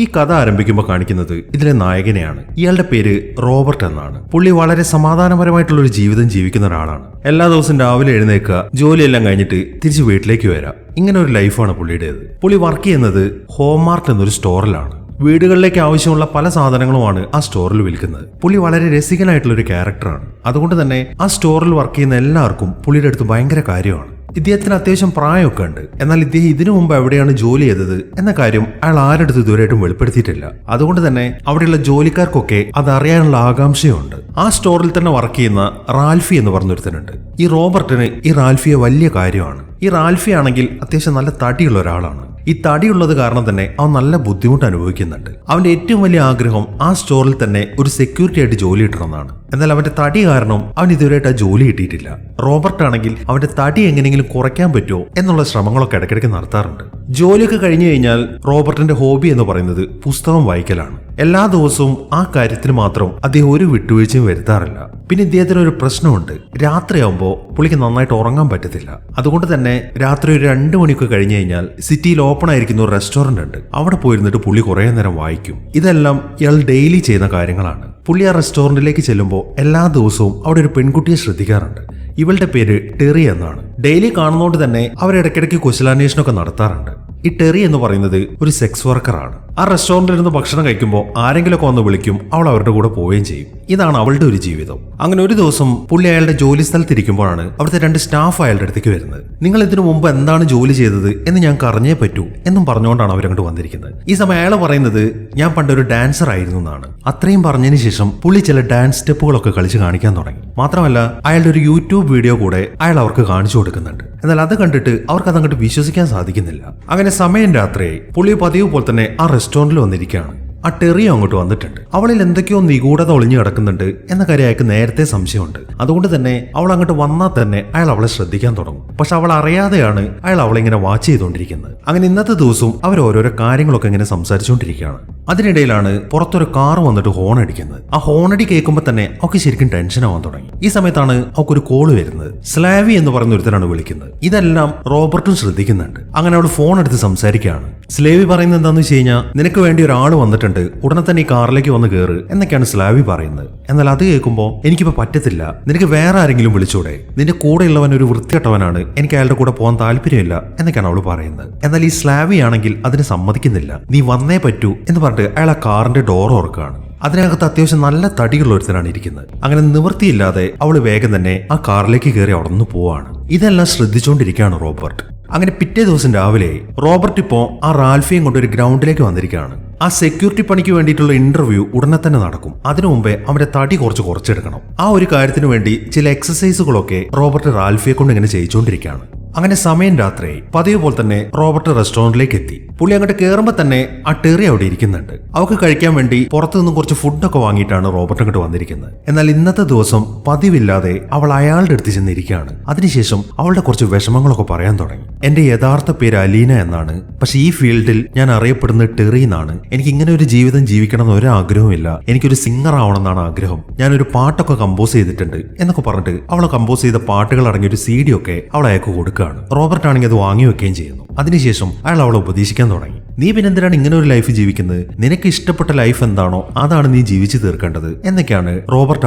ഈ കഥ ആരംഭിക്കുമ്പോൾ കാണിക്കുന്നത് ഇതിലെ നായകനെയാണ്. ഇയാളുടെ പേര് റോബർട്ട് എന്നാണ്. പുള്ളി വളരെ സമാധാനപരമായിട്ടുള്ള ഒരു ജീവിതം ജീവിക്കുന്ന ഒരാളാണ്. എല്ലാ ദിവസവും രാവിലെ എഴുന്നേൽക്കുക, ജോലിയെല്ലാം കഴിഞ്ഞിട്ട് തിരിച്ച് വീട്ടിലേക്ക് വരാം. ഇങ്ങനെ ഒരു ലൈഫാണ് പുള്ളിയുടേത്. പുള്ളി വർക്ക് ചെയ്യുന്നത് ഹോംമാർട്ട് എന്നൊരു സ്റ്റോറിലാണ്. വീടുകളിലേക്ക് ആവശ്യമുള്ള പല സാധനങ്ങളുമാണ് ആ സ്റ്റോറിൽ വിൽക്കുന്നത്. പുള്ളി വളരെ രസികനായിട്ടുള്ള ഒരു ക്യാരക്ടറാണ്. അതുകൊണ്ട് തന്നെ ആ സ്റ്റോറിൽ വർക്ക് ചെയ്യുന്ന എല്ലാവർക്കും പുള്ളിയുടെ അടുത്ത് ഭയങ്കര കാര്യമാണ്. ഇദ്ദേഹത്തിന് അത്യാവശ്യം പ്രായമൊക്കെ ഉണ്ട്. എന്നാൽ ഇദ്ദേഹം ഇതിനു മുമ്പ് എവിടെയാണ് ജോലി ചെയ്തത് എന്ന കാര്യം അയാൾ ആരെടുത്ത് ഇതുവരെയായിട്ടും വെളിപ്പെടുത്തിയിട്ടില്ല. അതുകൊണ്ട് തന്നെ അവിടെയുള്ള ജോലിക്കാർക്കൊക്കെ അത് അറിയാനുള്ള ആകാംക്ഷയുണ്ട്. ആ സ്റ്റോറിൽ തന്നെ വർക്ക് ചെയ്യുന്ന റാൽഫി എന്ന് പറഞ്ഞൊരുത്തനുണ്ട്. ഈ റോബർട്ടിന് ഈ റാൽഫിയെ വലിയ കാര്യമാണ്. ഈ റാൽഫി ആണെങ്കിൽ അത്യാവശ്യം നല്ല തടിയുള്ള ഒരാളാണ്. ഈ തടിയുള്ളത് കാരണം തന്നെ അവൻ നല്ല ബുദ്ധിമുട്ട് അനുഭവിക്കുന്നുണ്ട്. അവന്റെ ഏറ്റവും വലിയ ആഗ്രഹം ആ സ്റ്റോറിൽ തന്നെ ഒരു സെക്യൂരിറ്റി ആയിട്ട് ജോലി കിട്ടണമെന്നാണ്. എന്നാൽ അവന്റെ തടി കാരണം അവൻ ഇതുവരെയായിട്ട് ആ ജോലി കിട്ടിയിട്ടില്ല. റോബർട്ട് ആണെങ്കിൽ അവന്റെ തടി എങ്ങനെയെങ്കിലും കുറയ്ക്കാൻ പറ്റുമോ എന്നുള്ള ശ്രമങ്ങളൊക്കെ ഇടയ്ക്കിടയ്ക്ക് നടത്താറുണ്ട്. ജോലിയൊക്കെ കഴിഞ്ഞു കഴിഞ്ഞാൽ റോബർട്ടിന്റെ ഹോബി എന്ന് പറയുന്നത് പുസ്തകം വായിക്കലാണ്. എല്ലാ ദിവസവും ആ കാര്യത്തിന് മാത്രം അദ്ദേഹം ഒരു വിട്ടുവീഴ്ചയും വരുത്താറില്ല. പിന്നെ ഇദ്ദേഹത്തിന് ഒരു പ്രശ്നമുണ്ട്. രാത്രിയാകുമ്പോൾ പുള്ളിക്ക് നന്നായിട്ട് ഉറങ്ങാൻ പറ്റത്തില്ല. അതുകൊണ്ട് തന്നെ രാത്രി ഒരു 2 മണിയൊക്കെ കഴിഞ്ഞു കഴിഞ്ഞാൽ സിറ്റിയിൽ ഓപ്പൺ ആയിരിക്കുന്ന ഒരു റെസ്റ്റോറന്റ് ഉണ്ട്. അവിടെ പോയിരുന്നിട്ട് പുള്ളി കുറേ നേരം വായിക്കും. ഇതെല്ലാം ഇയാൾ ഡെയിലി ചെയ്യുന്ന കാര്യങ്ങളാണ്. പുള്ളി ആ റെസ്റ്റോറന്റിലേക്ക് ചെല്ലുമ്പോൾ എല്ലാ ദിവസവും അവിടെ ഒരു പെൺകുട്ടിയെ ശ്രദ്ധിക്കാറുണ്ട്. ഇവളുടെ പേര് ടെറി എന്നാണ്. ഡെയിലി കാണുന്നതുകൊണ്ട് തന്നെ അവരിടയ്ക്കിടയ്ക്ക് കുശലാന്വേഷണമൊക്കെ നടത്താറുണ്ട്. ഈ ടെറി എന്ന് പറയുന്നത് ഒരു സെക്സ് വർക്കറാണ്. ആ റെസ്റ്റോറന്റിൽ നിന്ന് ഭക്ഷണം കഴിക്കുമ്പോൾ ആരെങ്കിലുമൊക്കെ വന്ന് വിളിക്കും, അവൾ അവരുടെ കൂടെ പോവുകയും ചെയ്യും. ഇതാണ് അവളുടെ ഒരു ജീവിതം. അങ്ങനെ ഒരു ദിവസം പുള്ളി അയാളുടെ ജോലി സ്ഥലത്തിരിക്കുമ്പോഴാണ് അവിടുത്തെ 2 സ്റ്റാഫ് അയാളുടെ അടുത്തേക്ക് വരുന്നത്. നിങ്ങൾ ഇതിനു മുമ്പ് എന്താണ് ജോലി ചെയ്തത് എന്ന് ഞങ്ങൾക്ക് അറിഞ്ഞേ പറ്റൂ എന്നും പറഞ്ഞുകൊണ്ടാണ് അവരങ്ങോട്ട് വന്നിരിക്കുന്നത്. ഈ സമയം അയാൾ പറയുന്നത് ഞാൻ പണ്ടൊരു ഡാൻസർ ആയിരുന്നു എന്നാണ്. അത്രയും പറഞ്ഞതിന് ശേഷം പുള്ളി ചില ഡാൻസ് സ്റ്റെപ്പുകളൊക്കെ കളിച്ച് കാണിക്കാൻ തുടങ്ങി. മാത്രമല്ല അയാളുടെ ഒരു യൂട്യൂബ് വീഡിയോ കൂടെ അയാൾ അവർക്ക് കാണിച്ചു കൊടുക്കുന്നുണ്ട്. എന്നാൽ അത് കണ്ടിട്ട് അവർക്ക് അതങ്ങോട്ട് വിശ്വസിക്കാൻ സാധിക്കുന്നില്ല. അങ്ങനെ സമയം രാത്രിയായി. പുള്ളി പതിവ് പോലെ തന്നെ ആ റെസ്റ്റോറന്റിൽ വന്നിരിക്കുകയാണ്. ആ ടെറിയോ അങ്ങോട്ട് വന്നിട്ടുണ്ട്. അവളിൽ എന്തൊക്കെയോ നിഗൂഢത ഒളിഞ്ഞു കിടക്കുന്നുണ്ട് എന്ന കാര്യം അയാൾക്ക് നേരത്തെ സംശയമുണ്ട്. അതുകൊണ്ട് തന്നെ അവൾ അങ്ങോട്ട് വന്നാൽ തന്നെ അയാൾ അവളെ ശ്രദ്ധിക്കാൻ തുടങ്ങും. പക്ഷെ അവൾ അറിയാതെയാണ് അയാൾ അവളെ ഇങ്ങനെ വാച്ച് ചെയ്തുകൊണ്ടിരിക്കുന്നത്. അങ്ങനെ ഇന്നത്തെ ദിവസവും അവർ ഓരോരോ കാര്യങ്ങളൊക്കെ ഇങ്ങനെ സംസാരിച്ചുകൊണ്ടിരിക്കുകയാണ്. അതിനിടയിലാണ് പുറത്തൊരു കാർ വന്നിട്ട് ഹോൺ അടിക്കുന്നത്. ആ ഹോണടി കേൾക്കുമ്പോൾ തന്നെ അവൾക്ക് ശരിക്കും ടെൻഷൻ ആവാൻ തുടങ്ങി. ഈ സമയത്താണ് അവൾക്കൊരു കോള് വരുന്നത്. സ്ലാവി എന്ന് പറയുന്ന ഒരുത്തനാണ് വിളിക്കുന്നത്. ഇതെല്ലാം റോബർട്ടും ശ്രദ്ധിക്കുന്നുണ്ട്. അങ്ങനെ അവൾ ഫോൺ എടുത്ത് സംസാരിക്കുകയാണ്. സ്ലേവി പറയുന്നത് എന്താണെന്ന് വെച്ച് കഴിഞ്ഞാൽ നിനക്ക് വേണ്ടി ഒരാൾ വന്നിട്ടുണ്ട്, ഉടനെ തന്നെ ഈ കാറിലേക്ക് വന്ന് കയറ് എന്നൊക്കെയാണ് സ്ലാവി പറയുന്നത്. എന്നാൽ അത് കേൾക്കുമ്പോൾ എനിക്കിപ്പോ പറ്റത്തില്ല, നിനക്ക് വേറെ ആരെങ്കിലും വിളിച്ചൂടെ, നിന്റെ കൂടെ ഉള്ളവൻ ഒരു വൃത്തികെട്ടവനാണ്, എനിക്ക് അയാളുടെ കൂടെ പോകാൻ താല്പര്യമില്ല എന്നൊക്കെയാണ് അവൾ പറയുന്നത്. എന്നാൽ ഈ സ്ലാവി ആണെങ്കിൽ അതിന് സമ്മതിക്കുന്നില്ല. നീ വന്നേ പറ്റൂ എന്ന് പറഞ്ഞിട്ട് അയാൾ ആ കാറിന്റെ ഡോർ ഓർക്കുകയാണ്. അതിനകത്ത് അത്യാവശ്യം നല്ല തടിയുള്ള ഒരുത്തനാണ് ഇരിക്കുന്നത്. അങ്ങനെ നിവൃത്തിയില്ലാതെ അവൾ വേഗം തന്നെ ആ കാറിലേക്ക് കയറി അവിടെ നിന്ന് പോവാണ്. ഇതെല്ലാം ശ്രദ്ധിച്ചുകൊണ്ടിരിക്കുകയാണ് റോബർട്ട്. അങ്ങനെ പിറ്റേ ദിവസം രാവിലെ റോബർട്ട് ഇപ്പോ ആ റാൽഫിയും കൊണ്ട് ഒരു ഗ്രൗണ്ടിലേക്ക് വന്നിരിക്കുകയാണ്. ആ സെക്യൂരിറ്റി പണിക്ക് വേണ്ടിയിട്ടുള്ള ഇന്റർവ്യൂ ഉടനെ തന്നെ നടക്കും. അതിനു മുമ്പേ അവന്റെ തടി കുറച്ചെടുക്കണം. ആ ഒരു കാര്യത്തിന് വേണ്ടി ചില എക്സസൈസുകളൊക്കെ റോബർട്ട് റാൽഫിയെ കൊണ്ട് ഇങ്ങനെ ചെയ്യിച്ചുകൊണ്ടിരിക്കുകയാണ്. അങ്ങനെ സമയം രാത്രി പതിവ് പോലെ തന്നെ റോബർട്ട് റെസ്റ്റോറന്റിലേക്ക് എത്തി. പുള്ളി അങ്ങോട്ട് കയറുമ്പോൾ തന്നെ ആ ടെറി അവിടെ ഇരിക്കുന്നുണ്ട്. അവൾക്ക് കഴിക്കാൻ വേണ്ടി പുറത്തു നിന്നും കുറച്ച് ഫുഡൊക്കെ വാങ്ങിയിട്ടാണ് റോബർട്ട് അങ്ങോട്ട് വന്നിരിക്കുന്നത്. എന്നാൽ ഇന്നത്തെ ദിവസം പതിവില്ലാതെ അവൾ അയാളുടെ അടുത്ത് ചെന്നിരിക്കുകയാണ്. അതിനുശേഷം അവളുടെ കുറച്ച് വിഷമങ്ങളൊക്കെ പറയാൻ തുടങ്ങി. എന്റെ യഥാർത്ഥ പേര് അലീന എന്നാണ്. പക്ഷെ ഈ ഫീൽഡിൽ ഞാൻ അറിയപ്പെടുന്നത് ടെറി എന്നാണ്. എനിക്ക് ഇങ്ങനെ ഒരു ജീവിതം ജീവിക്കണം എന്ന് ഒരാഗ്രഹമില്ല. എനിക്കൊരു സിംഗർ ആവണം എന്നാണ് ആഗ്രഹം. ഞാനൊരു പാട്ടൊക്കെ കമ്പോസ് ചെയ്തിട്ടുണ്ട് എന്നൊക്കെ പറഞ്ഞിട്ട് അവൾ കമ്പോസ് ചെയ്ത പാട്ടുകൾ അടങ്ങിയ ഒരു CD ഒക്കെ അവൾ അയാൾക്ക് കൊടുക്കുക. റോബർട്ട് ആണെങ്കിൽ അത് വാങ്ങി വെക്കുകയും ചെയ്യുന്നു. അതിനുശേഷം അയാൾ അവളെ ഉപദേശിക്കാൻ തുടങ്ങി. നീ പിന്നെന്തിനാണ് ഇങ്ങനെ ഒരു ലൈഫ് ജീവിക്കുന്നത്? നിനക്ക് ഇഷ്ടപ്പെട്ട ലൈഫ് എന്താണോ അതാണ് നീ ജീവിച്ചു തീർക്കേണ്ടത് എന്നൊക്കെയാണ് റോബർട്ട്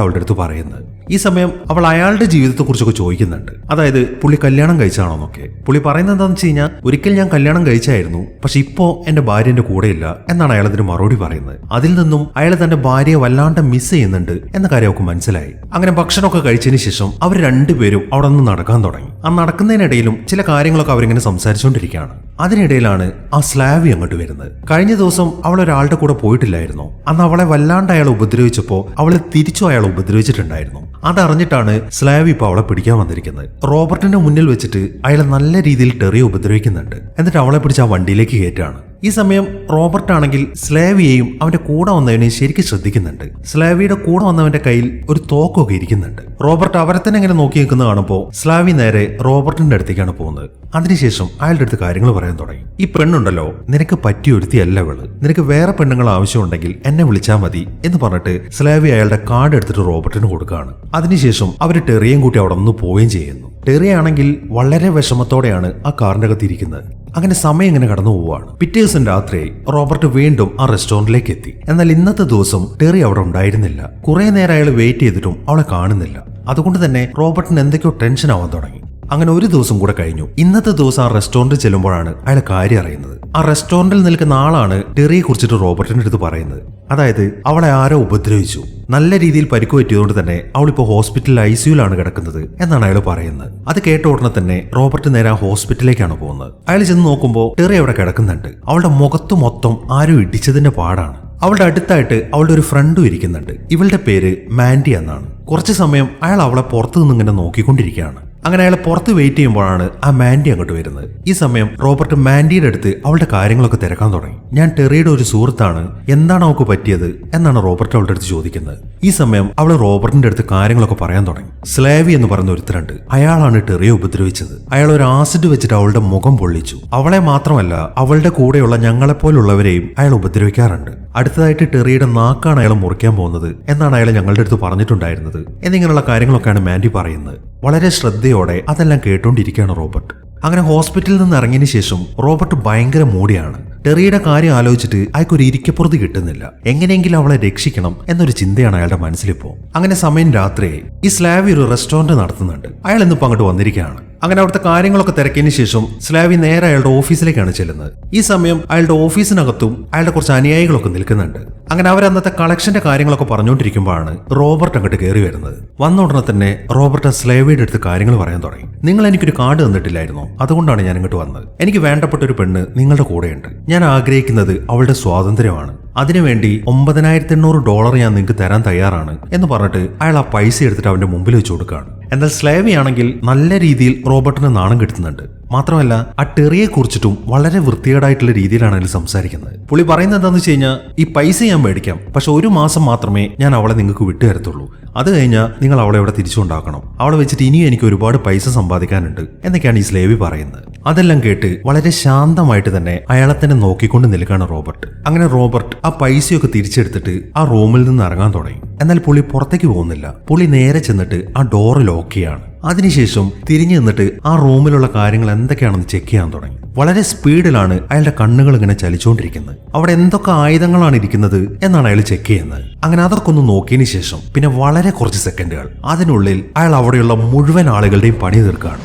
അവളുടെ അടുത്ത് പറയുന്നത്. ഈ സമയം അവൾ അയാളുടെ ജീവിതത്തെ കുറിച്ചൊക്കെ ചോദിക്കുന്നുണ്ട്. അതായത് പുള്ളി കല്യാണം കഴിച്ചാണോ എന്നൊക്കെ. പുള്ളി പറയുന്നത് എന്താണെന്ന് വെച്ച് കഴിഞ്ഞാൽ ഒരിക്കൽ ഞാൻ കല്യാണം കഴിച്ചായിരുന്നു, പക്ഷെ ഇപ്പോ എന്റെ ഭാര്യ എന്റെ കൂടെ ഇല്ല എന്നാണ് അയാൾ അതിന് മറുപടി പറയുന്നത്. അതിൽ നിന്നും അയാൾ തന്റെ ഭാര്യയെ വല്ലാണ്ട് മിസ് ചെയ്യുന്നുണ്ട് എന്ന കാര്യം അവർക്ക് മനസ്സിലായി. അങ്ങനെ ഭക്ഷണമൊക്കെ കഴിച്ചതിന് ശേഷം അവർ രണ്ടുപേരും അവിടെ നിന്ന് നടക്കാൻ തുടങ്ങി. ആ നടക്കുന്നതിനിടയിലും ചില കാര്യങ്ങളൊക്കെ അവരിങ്ങനെ സംസാരിച്ചുകൊണ്ടിരിക്കുകയാണ്. അതിനിടയിലാണ് ആ സ്ലാവി അങ്ങോട്ട് വരുന്നത്. കഴിഞ്ഞ ദിവസം അവൾ ഒരാളുടെ കൂടെ പോയിട്ടില്ലായിരുന്നു. അന്ന് അവളെ വല്ലാണ്ട് അയാൾ ഉപദ്രവിച്ചപ്പോൾ അവളെ തിരിച്ചു അയാൾ ഉപദ്രവിച്ചിട്ടുണ്ടായിരുന്നു. അതറിഞ്ഞിട്ടാണ് സ്ലാവി ഇപ്പൊ അവളെ പിടിക്കാൻ വന്നിരിക്കുന്നത്. റോബർട്ടിന്റെ മുന്നിൽ വെച്ചിട്ട് അയാളെ നല്ല രീതിയിൽ ടെറി ഉപദ്രവിക്കുന്നുണ്ട്. എന്നിട്ട് അവളെ പിടിച്ച് ആ വണ്ടിയിലേക്ക് കയറ്റാണ്. ഈ സമയം റോബർട്ട് ആണെങ്കിൽ സ്ലാവിയെയും അവന്റെ കൂടെ വന്നവനെയും ശരിക്കും ശ്രദ്ധിക്കുന്നുണ്ട്. സ്ലാവിയുടെ കൂടെ വന്നവന്റെ കയ്യിൽ ഒരു തോക്കൊക്കെ ഇരിക്കുന്നുണ്ട്. റോബർട്ട് അവരെ തന്നെ ഇങ്ങനെ നോക്കി നിൽക്കുന്ന കാണുമ്പോൾ സ്ലാവി നേരെ റോബർട്ടിന്റെ അടുത്തേക്കാണ് പോകുന്നത്. അതിനുശേഷം അയാളുടെ അടുത്ത് കാര്യങ്ങൾ പറയാൻ തുടങ്ങി. ഈ പെണ്ണുണ്ടല്ലോ, നിനക്ക് പറ്റിയ ഒരുത്തിയല്ല അവള്. നിനക്ക് വേറെ പെണ്ണുങ്ങൾ ആവശ്യമുണ്ടെങ്കിൽ എന്നെ വിളിച്ചാൽ മതി എന്ന് പറഞ്ഞിട്ട് സ്ലാവി അയാളുടെ കാർഡ് എടുത്തിട്ട് റോബർട്ടിന് കൊടുക്കുകയാണ്. അതിനുശേഷം അവര് ടെറിയും കൂട്ടി അവിടെ നിന്ന് പോവുകയും ചെയ്യുന്നു. ടെറി ആണെങ്കിൽ വളരെ വിഷമത്തോടെയാണ് ആ കാറിന്റെ അകത്ത് ഇരിക്കുന്നത്. അങ്ങനെ സമയം ഇങ്ങനെ കടന്നു പോവുകയാണ്. പിറ്റേ ദിവസം രാത്രിയായി. റോബർട്ട് വീണ്ടും ആ റെസ്റ്റോറന്റിലേക്ക് എത്തി. എന്നാൽ ഇന്നത്തെ ദിവസം ടെറി അവിടെ ഉണ്ടായിരുന്നില്ല. കുറെ നേരം അയാൾ വെയിറ്റ് ചെയ്തിട്ടും അവളെ കാണുന്നില്ല. അതുകൊണ്ട് തന്നെ റോബർട്ടിന് എന്തൊക്കെയോ ടെൻഷൻ ആവാൻ തുടങ്ങി. അങ്ങനെ ഒരു ദിവസം കൂടെ കഴിഞ്ഞു. ഇന്നത്തെ ദിവസം ആ റെസ്റ്റോറന്റിൽ ചെല്ലുമ്പോഴാണ് അയാൾ കാര്യം അറിയുന്നത്. ആ റെസ്റ്റോറന്റിൽ നിൽക്കുന്ന ആളാണ് ടെറിയെ കുറിച്ചിട്ട് റോബർട്ടിന്റെ അടുത്ത് പറയുന്നത്. അതായത് അവളെ ആരോ ഉപദ്രവിച്ചു, നല്ല രീതിയിൽ പരിക്കു പറ്റിയതുകൊണ്ട് തന്നെ അവളിപ്പോ ഹോസ്പിറ്റലിൽ ICUലാണ് കിടക്കുന്നത് എന്നാണ് അയാൾ പറയുന്നത്. അത് കേട്ട ഉടനെ തന്നെ റോബർട്ട് നേരെ ആ ഹോസ്പിറ്റലിലേക്കാണ് പോകുന്നത്. അയാൾ ചെന്ന് നോക്കുമ്പോൾ ടെറി അവിടെ കിടക്കുന്നുണ്ട്. അവളുടെ മുഖത്ത് മൊത്തം ആരോ ഇടിച്ചതിന്റെ പാടാണ്. അവളുടെ അടുത്തായിട്ട് അവളുടെ ഒരു ഫ്രണ്ടും ഇരിക്കുന്നുണ്ട്. ഇവളുടെ പേര് മാൻഡി എന്നാണ്. കുറച്ചു സമയം അയാൾ അവളെ പുറത്തു നിന്ന് ഇങ്ങനെ നോക്കിക്കൊണ്ടിരിക്കുകയാണ്. അങ്ങനെ അയാൾ പുറത്ത് വെയിറ്റ് ചെയ്യുമ്പോഴാണ് ആ മാൻഡി അങ്ങോട്ട് വരുന്നത്. ഈ സമയം റോബർട്ട് മാൻഡിയുടെ അടുത്ത് അവളുടെ കാര്യങ്ങളൊക്കെ തിരക്കാൻ തുടങ്ങി. ഞാൻ ടെറിയുടെ ഒരു സുഹൃത്താണ്, എന്താണ് അവൾക്ക് പറ്റിയത് എന്നാണ് റോബർട്ട് അവളുടെ അടുത്ത് ചോദിക്കുന്നത്. ഈ സമയം അവൾ റോബർട്ടിന്റെ അടുത്ത് കാര്യങ്ങളൊക്കെ പറയാൻ തുടങ്ങി. സ്ലേവി എന്ന് പറയുന്ന ഒരുത്തരുണ്ട്, അയാളാണ് ടെറിയെ ഉപദ്രവിച്ചത്. അയാൾ ഒരു ആസിഡ് വെച്ചിട്ട് അവളുടെ മുഖം പൊള്ളിച്ചു. അവളെ മാത്രമല്ല അവളുടെ കൂടെയുള്ള ഞങ്ങളെപ്പോലുള്ളവരെയും അയാൾ ഉപദ്രവിക്കാറുണ്ട്. അടുത്തതായിട്ട് ടെറിയുടെ നാക്കാണ് അയാൾ മുറിക്കാൻ പോകുന്നത് എന്നാണ് അയാൾ ഞങ്ങളുടെ അടുത്ത് പറഞ്ഞിട്ടുണ്ടായിരുന്നത് എന്നിങ്ങനെയുള്ള കാര്യങ്ങളൊക്കെയാണ് മാൻഡി പറയുന്നത്. വളരെ ശ്രദ്ധയോടെ അതെല്ലാം കേട്ടോണ്ടിരിക്കുകയാണ് റോബർട്ട്. അങ്ങനെ ഹോസ്പിറ്റലിൽ നിന്ന് ഇറങ്ങിയതിനു ശേഷം റോബർട്ട് ഭയങ്കര മൂടിയാണ്. ടെറിയുടെ കാര്യം ആലോചിച്ചിട്ട് അയാൾക്കൊരു ഇരിക്കപ്പുറത്ത് കിട്ടുന്നില്ല. എങ്ങനെയെങ്കിലും അവളെ രക്ഷിക്കണം എന്നൊരു ചിന്തയാണ് അയാളുടെ മനസ്സിലിപ്പോ. അങ്ങനെ സമയം രാത്രിയായി. ഈ സ്ലാവി ഒരു റെസ്റ്റോറന്റ് നടത്തുന്നുണ്ട്. അയാൾ ഇന്നിപ്പോ അങ്ങോട്ട് വന്നിരിക്കുകയാണ്. അങ്ങനെ അവിടുത്തെ കാര്യങ്ങളൊക്കെ തിരക്കിയതിനു ശേഷം സ്ലാവി നേരെ അയാളുടെ ഓഫീസിലേക്കാണ് ചെല്ലുന്നത്. ഈ സമയം അയാളുടെ ഓഫീസിനകത്തും അയാളുടെ കുറച്ച് അനുയായികളൊക്കെ നിൽക്കുന്നുണ്ട്. അങ്ങനെ അവരന്നത്തെ കളക്ഷന്റെ കാര്യങ്ങളൊക്കെ പറഞ്ഞുകൊണ്ടിരിക്കുമ്പോഴാണ് റോബർട്ട് അങ്ങോട്ട് കയറി വരുന്നത്. വന്ന ഉടനെ തന്നെ റോബർട്ട് സ്ലേവിയുടെ അടുത്ത് കാര്യങ്ങൾ പറയാൻ തുടങ്ങി. നിങ്ങൾ എനിക്കൊരു കാർഡ് തന്നിട്ടില്ലായിരുന്നോ, അതുകൊണ്ടാണ് ഞാൻ ഇങ്ങോട്ട് വന്നത്. എനിക്ക് വേണ്ടപ്പെട്ട ഒരു പെണ്ണ് നിങ്ങളുടെ കൂടെയുണ്ട്. ഞാൻ ആഗ്രഹിക്കുന്നത് അവളുടെ സ്വാതന്ത്ര്യമാണ്. അതിനുവേണ്ടി $9,800 ഞാൻ നിങ്ങൾക്ക് തരാൻ തയ്യാറാണ് എന്ന് പറഞ്ഞിട്ട് അയാൾ ആ പൈസ എടുത്തിട്ട് അവന്റെ മുമ്പിൽ വെച്ച് കൊടുക്കുകയാണ്. എന്നാൽ സ്ലേവി ആണെങ്കിൽ നല്ല രീതിയിൽ റോബർട്ടിന് നാണം കെടുത്തുന്നുണ്ട്. മാത്രമല്ല ആ ടെറിയെ കുറിച്ചിട്ടും വളരെ വൃത്തികേടായിട്ടുള്ള രീതിയിലാണ് അതിൽ സംസാരിക്കുന്നത്. പുള്ളി പറയുന്നത് എന്താണെന്ന് വെച്ച് കഴിഞ്ഞാൽ, ഈ പൈസ ഞാൻ മേടിക്കാം, പക്ഷെ 1 മാസം മാത്രമേ ഞാൻ അവളെ നിങ്ങൾക്ക് വിട്ടുതരത്തുള്ളൂ. അത് കഴിഞ്ഞാൽ നിങ്ങൾ അവളെ ഇവിടെ തിരിച്ചുകൊണ്ടാക്കണം. അവളെ വെച്ചിട്ട് ഇനിയും എനിക്ക് ഒരുപാട് പൈസ സമ്പാദിക്കാനുണ്ട് എന്നൊക്കെയാണ് ഈ സ്ലേവി പറയുന്നത്. അതെല്ലാം കേട്ട് വളരെ ശാന്തമായിട്ട് തന്നെ അയാളെ തന്നെ നോക്കിക്കൊണ്ട് നിൽക്കുകയാണ് റോബർട്ട്. അങ്ങനെ റോബർട്ട് ആ പൈസയൊക്കെ തിരിച്ചെടുത്തിട്ട് ആ റൂമിൽ നിന്ന് ഇറങ്ങാൻ തുടങ്ങി. എന്നാൽ പുള്ളി പുറത്തേക്ക് പോകുന്നില്ല. പുള്ളി നേരെ ചെന്നിട്ട് ആ ഡോറ് ലോക്ക് ചെയ്യാണ്. അതിനുശേഷം തിരിഞ്ഞു നിന്നിട്ട് ആ റൂമിലുള്ള കാര്യങ്ങൾ എന്തൊക്കെയാണെന്ന് ചെക്ക് ചെയ്യാൻ തുടങ്ങി. വളരെ സ്പീഡിലാണ് അയാളുടെ കണ്ണുകൾ ഇങ്ങനെ ചലിച്ചുകൊണ്ടിരിക്കുന്നത്. അവിടെ എന്തൊക്കെ ആയുധങ്ങളാണ് ഇരിക്കുന്നത് എന്നാണ് അയാൾ ചെക്ക് ചെയ്യുന്നത്. അങ്ങനെ അതൊക്കെ ഒന്ന് നോക്കിയതിനു ശേഷം പിന്നെ വളരെ കുറച്ച് സെക്കൻഡുകൾ അതിനുള്ളിൽ അയാൾ അവിടെയുള്ള മുഴുവൻ ആളുകളുടെയും പണി തീർക്കുകയാണ്.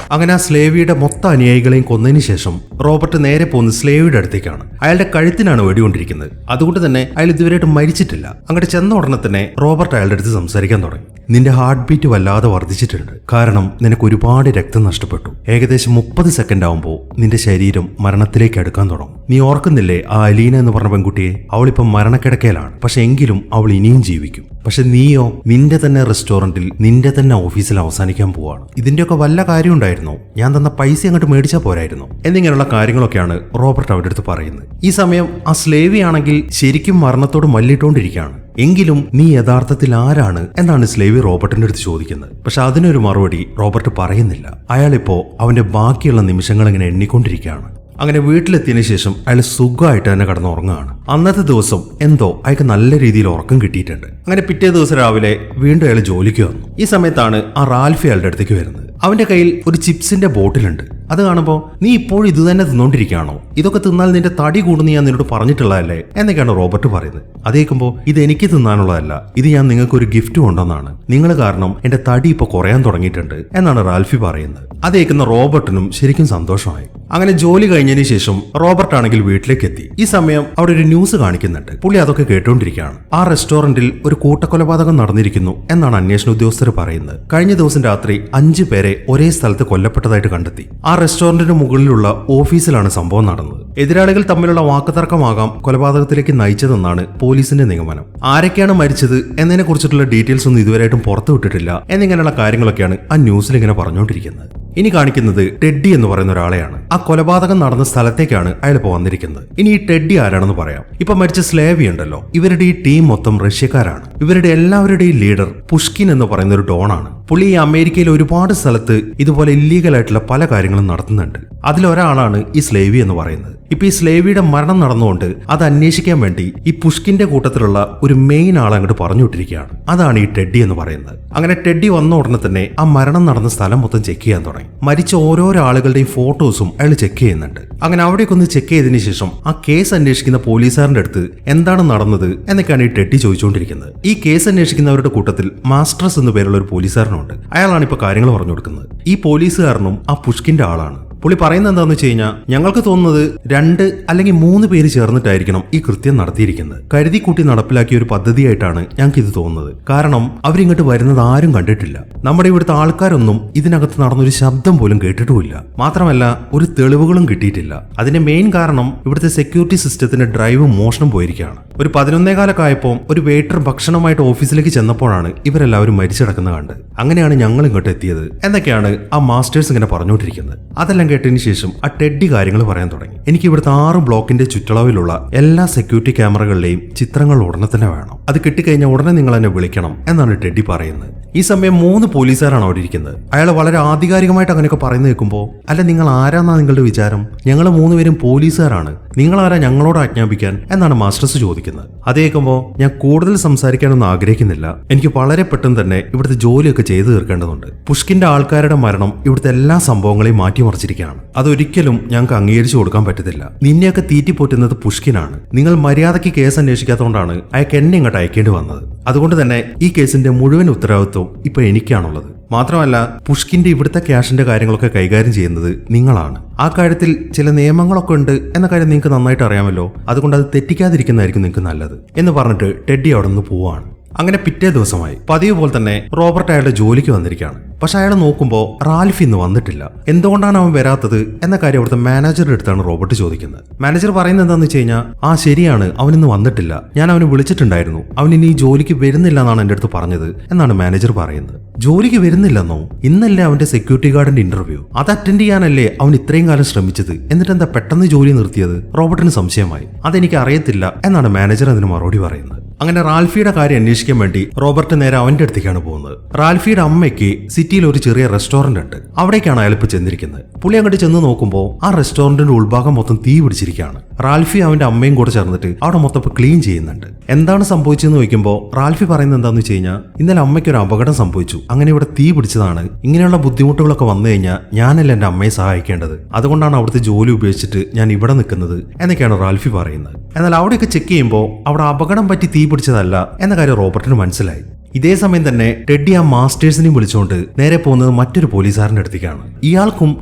അങ്ങനെ ആ സ്ലേവിയുടെ മൊത്തം അനുയായികളെയും കൊന്നതിന് ശേഷം റോബർട്ട് നേരെ പോകുന്ന സ്ലേവിയുടെ അടുത്തേക്കാണ്. അയാളുടെ കഴുത്തിനാണ് വെടികൊണ്ടിരിക്കുന്നത്. അതുകൊണ്ട് തന്നെ അയാൾ ഇതുവരെയായിട്ട് മരിച്ചിട്ടില്ല. അങ്ങോട്ട് ചെന്ന ഉടനെ തന്നെ റോബർട്ട് അയാളുടെ അടുത്ത് സംസാരിക്കാൻ തുടങ്ങി. നിന്റെ ഹാർട്ട് ബീറ്റ് വല്ലാതെ വർദ്ധിച്ചിട്ടുണ്ട്. കാരണം നിനക്ക് ഒരുപാട് രക്തം നഷ്ടപ്പെട്ടു. ഏകദേശം 30 സെക്കൻഡ് ആവുമ്പോൾ നിന്റെ ശരീരം മരണത്തിലേക്ക് അടുക്കാൻ തുടങ്ങും. നീ ഓർക്കുന്നില്ലേ ആ അലീന എന്ന് പറഞ്ഞ പെൺകുട്ടിയെ? അവളിപ്പം മരണക്കിടക്കയിലാണ്. പക്ഷെ എങ്കിലും അവൾ ഇനിയും ജീവിക്കും. പക്ഷെ നീയോ നിന്റെ തന്നെ റെസ്റ്റോറന്റിൽ നിന്റെ തന്നെ ഓഫീസിൽ അവസാനിക്കാൻ പോവാണ്. ഇതിന്റെയൊക്കെ വല്ല കാര്യം ഉണ്ടായിരുന്നോ? ഞാൻ തന്ന പൈസ അങ്ങോട്ട് മേടിച്ചാൽ പോരായിരുന്നോ? എന്നിങ്ങനെയുള്ള കാര്യങ്ങളൊക്കെയാണ് റോബർട്ട് അവരുടെ അടുത്ത് പറയുന്നത്. ഈ സമയം ആ സ്ലേവി ആണെങ്കിൽ ശരിക്കും മരണത്തോട് മല്ലിട്ടുകൊണ്ടിരിക്കുകയാണ്. എങ്കിലും നീ യഥാർത്ഥത്തിൽ ആരാണ് എന്നാണ് സ്ലേവി റോബർട്ടിന്റെ അടുത്ത് ചോദിക്കുന്നത്. പക്ഷെ അതിനൊരു മറുപടി റോബർട്ട് പറയുന്നില്ല. അയാളിപ്പോ അവന്റെ ബാക്കിയുള്ള നിമിഷങ്ങൾ ഇങ്ങനെ എണ്ണിക്കൊണ്ടിരിക്കുകയാണ്. അങ്ങനെ വീട്ടിലെത്തിയതിനു ശേഷം അയാൾ സുഖമായിട്ട് തന്നെ കടന്നുറങ്ങുകയാണ്. അന്നത്തെ ദിവസം എന്തോ അയാൾക്ക് നല്ല രീതിയിൽ ഉറക്കം കിട്ടിയിട്ടുണ്ട്. അങ്ങനെ പിറ്റേ ദിവസം രാവിലെ വീണ്ടും അയാൾ ജോലിക്ക് വന്നു. ഈ സമയത്താണ് ആ റാൽഫി അയാളുടെ അടുത്തേക്ക് വരുന്നത്. അവന്റെ കയ്യിൽ ഒരു ചിപ്സിന്റെ ബോട്ടിലുണ്ട്. അത് കാണുമ്പോൾ നീ ഇപ്പോഴും ഇത് തന്നെ തിന്നോണ്ടിരിക്കുകയാണോ? ഇതൊക്കെ തിന്നാൽ നിന്റെ തടി കൂടുന്ന ഞാൻ നിന്നോട് പറഞ്ഞിട്ടുള്ളതല്ലേ എന്നൊക്കെയാണ് റോബർട്ട് പറയുന്നത്. അത് കേൾക്കുമ്പോൾ ഇത് എനിക്ക് തിന്നാനുള്ളതല്ല, ഇത് ഞാൻ നിങ്ങൾക്ക് ഒരു ഗിഫ്റ്റ് കൊണ്ടുവന്നാണ്. നിങ്ങൾ കാരണം എന്റെ തടി ഇപ്പൊ കുറയാൻ തുടങ്ങിയിട്ടുണ്ട് എന്നാണ് റാൽഫി പറയുന്നത്. അത് കേൾക്കുന്ന റോബർട്ടിനും ശരിക്കും സന്തോഷമായി. അങ്ങനെ ജോലി കഴിഞ്ഞതിന് ശേഷം റോബർട്ട് ആണെങ്കിൽ വീട്ടിലേക്ക് എത്തി. ഈ സമയം അവിടെ ഒരു ന്യൂസ് കാണിക്കുന്നുണ്ട്. പുള്ളി അതൊക്കെ കേട്ടുകൊണ്ടിരിക്കുകയാണ്. ആ റെസ്റ്റോറന്റിൽ ഒരു കൂട്ടക്കൊലപാതകം നടന്നിരിക്കുന്നു എന്നാണ് അന്വേഷണ ഉദ്യോഗസ്ഥർ പറയുന്നത്. കഴിഞ്ഞ ദിവസം രാത്രി 5 പേരെ ഒരേ സ്ഥലത്ത് കൊല്ലപ്പെട്ടതായിട്ട് കണ്ടെത്തി. ആ റെസ്റ്റോറന്റിന് മുകളിലുള്ള ഓഫീസിലാണ് സംഭവം നടന്നത്. എതിരാളികൾ തമ്മിലുള്ള വാക്കുതർക്കമാകാം കൊലപാതകത്തിലേക്ക് നയിച്ചതെന്നാണ് പോലീസിന്റെ നിഗമനം. ആരൊക്കെയാണ് മരിച്ചത് എന്നതിനെ കുറിച്ചിട്ടുള്ള ഡീറ്റെയിൽസ് ഒന്നും ഇതുവരെയായിട്ടും പുറത്തു വിട്ടിട്ടില്ല എന്നിങ്ങനെയുള്ള കാര്യങ്ങളൊക്കെയാണ് ആ ന്യൂസിൽ ഇങ്ങനെ പറഞ്ഞുകൊണ്ടിരിക്കുന്നത്. ഇനി കാണിക്കുന്നത് ടെഡ്ഡി എന്ന് പറയുന്ന ഒരാളെയാണ്. ആ കൊലപാതകം നടന്ന സ്ഥലത്തേക്കാണ് അയാൾ ഇപ്പോൾ വന്നിരിക്കുന്നത്. ഇനി ഈ ടെഡ്ഡി ആരാണെന്ന് പറയാം. ഇപ്പൊ മരിച്ച സ്ലേവി ഉണ്ടല്ലോ, ഇവരുടെ ഈ ടീം മൊത്തം റഷ്യക്കാരാണ്. ഇവരുടെ എല്ലാവരുടെയും ലീഡർ പുഷ്കിൻ എന്ന് പറയുന്ന ഒരു ഡോണാണ്. പുള്ളി ഈ അമേരിക്കയിൽ ഒരുപാട് സ്ഥലത്ത് ഇതുപോലെ ഇല്ലീഗലായിട്ടുള്ള പല കാര്യങ്ങളും നടത്തുന്നുണ്ട്. അതിലൊരാളാണ് ഈ സ്ലേവി എന്ന് പറയുന്നത്. ഇപ്പൊ ഈ സ്ലേവിയുടെ മരണം നടന്നുകൊണ്ട് അത് അന്വേഷിക്കാൻ വേണ്ടി ഈ പുഷ്കിന്റെ കൂട്ടത്തിലുള്ള ഒരു മെയിൻ ആൾ അങ്ങോട്ട് പറഞ്ഞു വിട്ടിരിക്കുകയാണ്. അതാണ് ഈ ടെഡ്ഡി എന്ന് പറയുന്നത്. അങ്ങനെ ടെഡ്ഡി വന്ന ഉടനെ തന്നെ ആ മരണം നടന്ന സ്ഥലം മൊത്തം ചെക്ക് ചെയ്യാൻ തുടങ്ങി. മരിച്ച ഓരോരോ ആളുകളുടെയും ഫോട്ടോസും അയാൾ ചെക്ക് ചെയ്യുന്നുണ്ട്. അങ്ങനെ അവിടേക്ക് ഒന്ന് ചെക്ക് ചെയ്തതിനു ശേഷം ആ കേസ് അന്വേഷിക്കുന്ന പോലീസുകാരന്റെ അടുത്ത് എന്താണ് നടന്നത് എന്നൊക്കെയാണ് ഈ ടെഡ്ഡി ചോദിച്ചുകൊണ്ടിരിക്കുന്നത്. ഈ കേസ് അന്വേഷിക്കുന്നവരുടെ കൂട്ടത്തിൽ മാസ്റ്റർസ് എന്ന പേരുള്ള ഒരു പോലീസുകാരനുണ്ട്. അയാളാണ് ഇപ്പൊ കാര്യങ്ങൾ പറഞ്ഞു കൊടുക്കുന്നത്. ഈ പോലീസുകാരനും ആ പുഷ്കിന്റെ ആളാണ്. പുള്ളി പറയുന്നത് എന്താണെന്ന് വെച്ച് കഴിഞ്ഞാൽ, ഞങ്ങൾക്ക് തോന്നുന്നത് 2 അല്ലെങ്കിൽ 3 പേര് ചേർന്നിട്ടായിരിക്കണം ഈ കൃത്യം നടത്തിയിരിക്കുന്നത്. കരുതി കൂട്ടി നടപ്പിലാക്കിയ ഒരു പദ്ധതിയായിട്ടാണ് ഞങ്ങൾക്ക് ഇത് തോന്നുന്നത്. കാരണം അവരിങ്ങോട്ട് വരുന്നത് ആരും കണ്ടിട്ടില്ല. നമ്മുടെ ഇവിടുത്തെ ആൾക്കാരൊന്നും ഇതിനകത്ത് നടന്നൊരു ശബ്ദം പോലും കേട്ടിട്ടുമില്ല. മാത്രമല്ല ഒരു തെളിവുകളും കിട്ടിയിട്ടില്ല. അതിന്റെ മെയിൻ കാരണം ഇവിടുത്തെ സെക്യൂരിറ്റി സിസ്റ്റത്തിന്റെ ഡ്രൈവ് മോഷണം പോയിരിക്കുകയാണ്. ഒരു 11:15 ആയപ്പോൾ ഒരു വെയിറ്റർ ഭക്ഷണമായിട്ട് ഓഫീസിലേക്ക് ചെന്നപ്പോഴാണ് ഇവരെല്ലാവരും മരിച്ചടക്കുന്നത് കണ്ട്. അങ്ങനെയാണ് ഞങ്ങൾ ഇങ്ങോട്ട് എത്തിയത് എന്നൊക്കെയാണ് ആ മാസ്റ്റേഴ്സ് ഇങ്ങനെ പറഞ്ഞുകൊണ്ടിരിക്കുന്നത്. അതെല്ലാം കേട്ടതിന് ശേഷം ആ ടെഡ്ഡി കാര്യങ്ങൾ പറയാൻ തുടങ്ങി. എനിക്ക് ഇവിടുത്തെ 6 ബ്ലോക്കിന്റെ ചുറ്റളവിലുള്ള എല്ലാ സെക്യൂരിറ്റി ക്യാമറകളിലെയും ചിത്രങ്ങൾ ഉടനെ തന്നെ വേണം. അത് കിട്ടിക്കഴിഞ്ഞാൽ ഉടനെ നിങ്ങൾ എന്നെ വിളിക്കണം എന്നാണ് ടെഡ്ഡി പറയുന്നത്. ഈ സമയം 3 പോലീസുകാരാണ് അവിടെ ഇരിക്കുന്നത്. അയാൾ വളരെ ആധികാരികമായിട്ട് അങ്ങനെയൊക്കെ പറയുന്നത് കേൾക്കുമ്പോൾ, അല്ല നിങ്ങൾ ആരാന്നാ നിങ്ങളുടെ വിചാരം? ഞങ്ങൾ 3 പേരും പോലീസുകാരാണ്, നിങ്ങൾ ആരാ ഞങ്ങളോട് ആജ്ഞാപിക്കാൻ എന്നാണ് മാസ്റ്റേഴ്സ് ചോദിക്കുന്നത്. അത് കേൾക്കുമ്പോൾ ഞാൻ കൂടുതൽ സംസാരിക്കാനൊന്നും ആഗ്രഹിക്കുന്നില്ല. എനിക്ക് വളരെ പെട്ടെന്ന് തന്നെ ഇവിടുത്തെ ജോലിയൊക്കെ ചെയ്തു തീർക്കേണ്ടതുണ്ട്. പുഷ്കിന്റെ ആൾക്കാരുടെ മരണം ഇവിടുത്തെ എല്ലാ സംഭവങ്ങളെയും മാറ്റിമറിച്ചിരിക്കുകയാണ്. അതൊരിക്കലും ഞങ്ങൾക്ക് അംഗീകരിച്ചു കൊടുക്കാൻ പറ്റത്തില്ല. നിന്നെയൊക്കെ തീറ്റിപ്പോറ്റുന്നത് പുഷ്കിനാണ്. നിങ്ങൾ മര്യാദയ്ക്ക് കേസ് അന്വേഷിക്കാത്തതുകൊണ്ടാണ് അയാൾക്ക് എന്നെ ഇങ്ങോട്ട് അയക്കേണ്ടി വന്നത്. അതുകൊണ്ട് തന്നെ ഈ കേസിന്റെ മുഴുവൻ ഉത്തരവാദിത്വം ഇപ്പൊ എനിക്കാണുള്ളത്. മാത്രമല്ല പുഷ്കിന്റെ ഇവിടുത്തെ ക്യാഷിന്റെ കാര്യങ്ങളൊക്കെ കൈകാര്യം ചെയ്യുന്നത് നിങ്ങളാണ്. ആ കാര്യത്തിൽ ചില നിയമങ്ങളൊക്കെ ഉണ്ട് എന്ന കാര്യം നിങ്ങൾക്ക് നന്നായിട്ട് അറിയാമല്ലോ. അതുകൊണ്ട് അത് തെറ്റിക്കാതിരിക്കുന്നതായിരിക്കും നിങ്ങൾക്ക് നല്ലത് എന്ന് പറഞ്ഞിട്ട് ടെഡ്ഡി അവിടെ നിന്ന് പോവാണ്. അങ്ങനെ പിറ്റേ ദിവസമായി പതിവ് പോലെ തന്നെ റോബർട്ട് അയാളുടെ ജോലിക്ക് വന്നിരിക്കുകയാണ്. പക്ഷെ അയാൾ നോക്കുമ്പോൾ റാൽഫ് ഇന്ന് വന്നിട്ടില്ല. എന്തുകൊണ്ടാണ് അവൻ വരാത്തത് എന്ന കാര്യം അവിടുത്തെ മാനേജറുടെ അടുത്താണ് റോബർട്ട് ചോദിക്കുന്നത്. മാനേജർ പറയുന്നത് എന്താണെന്ന് വെച്ച് കഴിഞ്ഞാൽ, ആ ശരിയാണ്, അവനിന്ന് വന്നിട്ടില്ല, ഞാൻ അവനെ വിളിച്ചിട്ടുണ്ടായിരുന്നു, അവൻ ഇനി ഈ ജോലിക്ക് വരുന്നില്ല എന്നാണ് എൻ്റെ അടുത്ത് പറഞ്ഞത് എന്നാണ് മാനേജർ പറയുന്നത്. ജോലിക്ക് വരുന്നില്ലെന്നോ? ഇന്നല്ലേ അവന്റെ സെക്യൂരിറ്റി ഗാർഡിന്റെ ഇന്റർവ്യൂ, അത് അറ്റൻഡ് ചെയ്യാനല്ലേ അവൻ ഇത്രയും കാലം ശ്രമിച്ചത്, എന്നിട്ട് എന്താ പെട്ടെന്ന് ജോലി നിർത്തിയത്? റോബർട്ടിന് സംശയമായി. അതെനിക്ക് അറിയത്തില്ല എന്നാണ് മാനേജർ അതിന് മറുപടി പറയുന്നത്. അങ്ങനെ റാൽഫിയുടെ കാര്യം അന്വേഷിക്കാൻ വേണ്ടി റോബർട്ട് നേരെ അവന്റെ അടുത്തേക്കാണ് പോകുന്നത്. റാൽഫിയുടെ അമ്മയ്ക്ക് സിറ്റിയിൽ ഒരു ചെറിയ റെസ്റ്റോറന്റ് ഉണ്ട്. അവിടേക്കാണ് അയാൾ ഇപ്പൊ ചെന്നിരിക്കുന്നത്. പുള്ളി അങ്ങോട്ട് ചെന്ന് നോക്കുമ്പോൾ ആ റെസ്റ്റോറന്റിന്റെ ഉൾഭാഗം മൊത്തം തീ പിടിച്ചിരിക്കുകയാണ്. റാൽഫി അവന്റെ അമ്മയും കൂടെ ചേർന്നിട്ട് അവിടെ മൊത്തം ഇപ്പൊ ക്ലീൻ ചെയ്യുന്നുണ്ട്. എന്താണ് സംഭവിച്ചതെന്ന് ചോദിക്കുമ്പോൾ റാൽഫി പറയുന്നത് എന്താണെന്ന് വെച്ച് കഴിഞ്ഞാൽ, ഇന്നലെ അമ്മയ്ക്ക് ഒരു അപകടം സംഭവിച്ചു, അങ്ങനെ ഇവിടെ തീ പിടിച്ചതാണ്. ഇങ്ങനെയുള്ള ബുദ്ധിമുട്ടുകളൊക്കെ വന്നു കഴിഞ്ഞാൽ ഞാനല്ല എന്റെ അമ്മയെ സഹായിക്കേണ്ടത്, അതുകൊണ്ടാണ് അവിടുത്തെ ജോലി ഉപേക്ഷിച്ചിട്ട് ഞാൻ ഇവിടെ നിൽക്കുന്നത് എന്നൊക്കെയാണ് റാൽഫി പറയുന്നത്. എന്നാൽ അവിടെയൊക്കെ ചെക്ക് ചെയ്യുമ്പോൾ അവിടെ അപകടം പറ്റി തീ പിടിച്ചതല്ല എന്ന കാര്യം റോബർട്ടിന് മനസ്സിലായി. ഇതേ സമയം തന്നെ ടെഡ്ഡി ആ മാസ്റ്റേഴ്സിനെയും വിളിച്ചുകൊണ്ട് നേരെ പോകുന്നത് മറ്റൊരു പോലീസുകാരന്റെ അടുത്തേക്കാണ്. ഇയാൾക്കും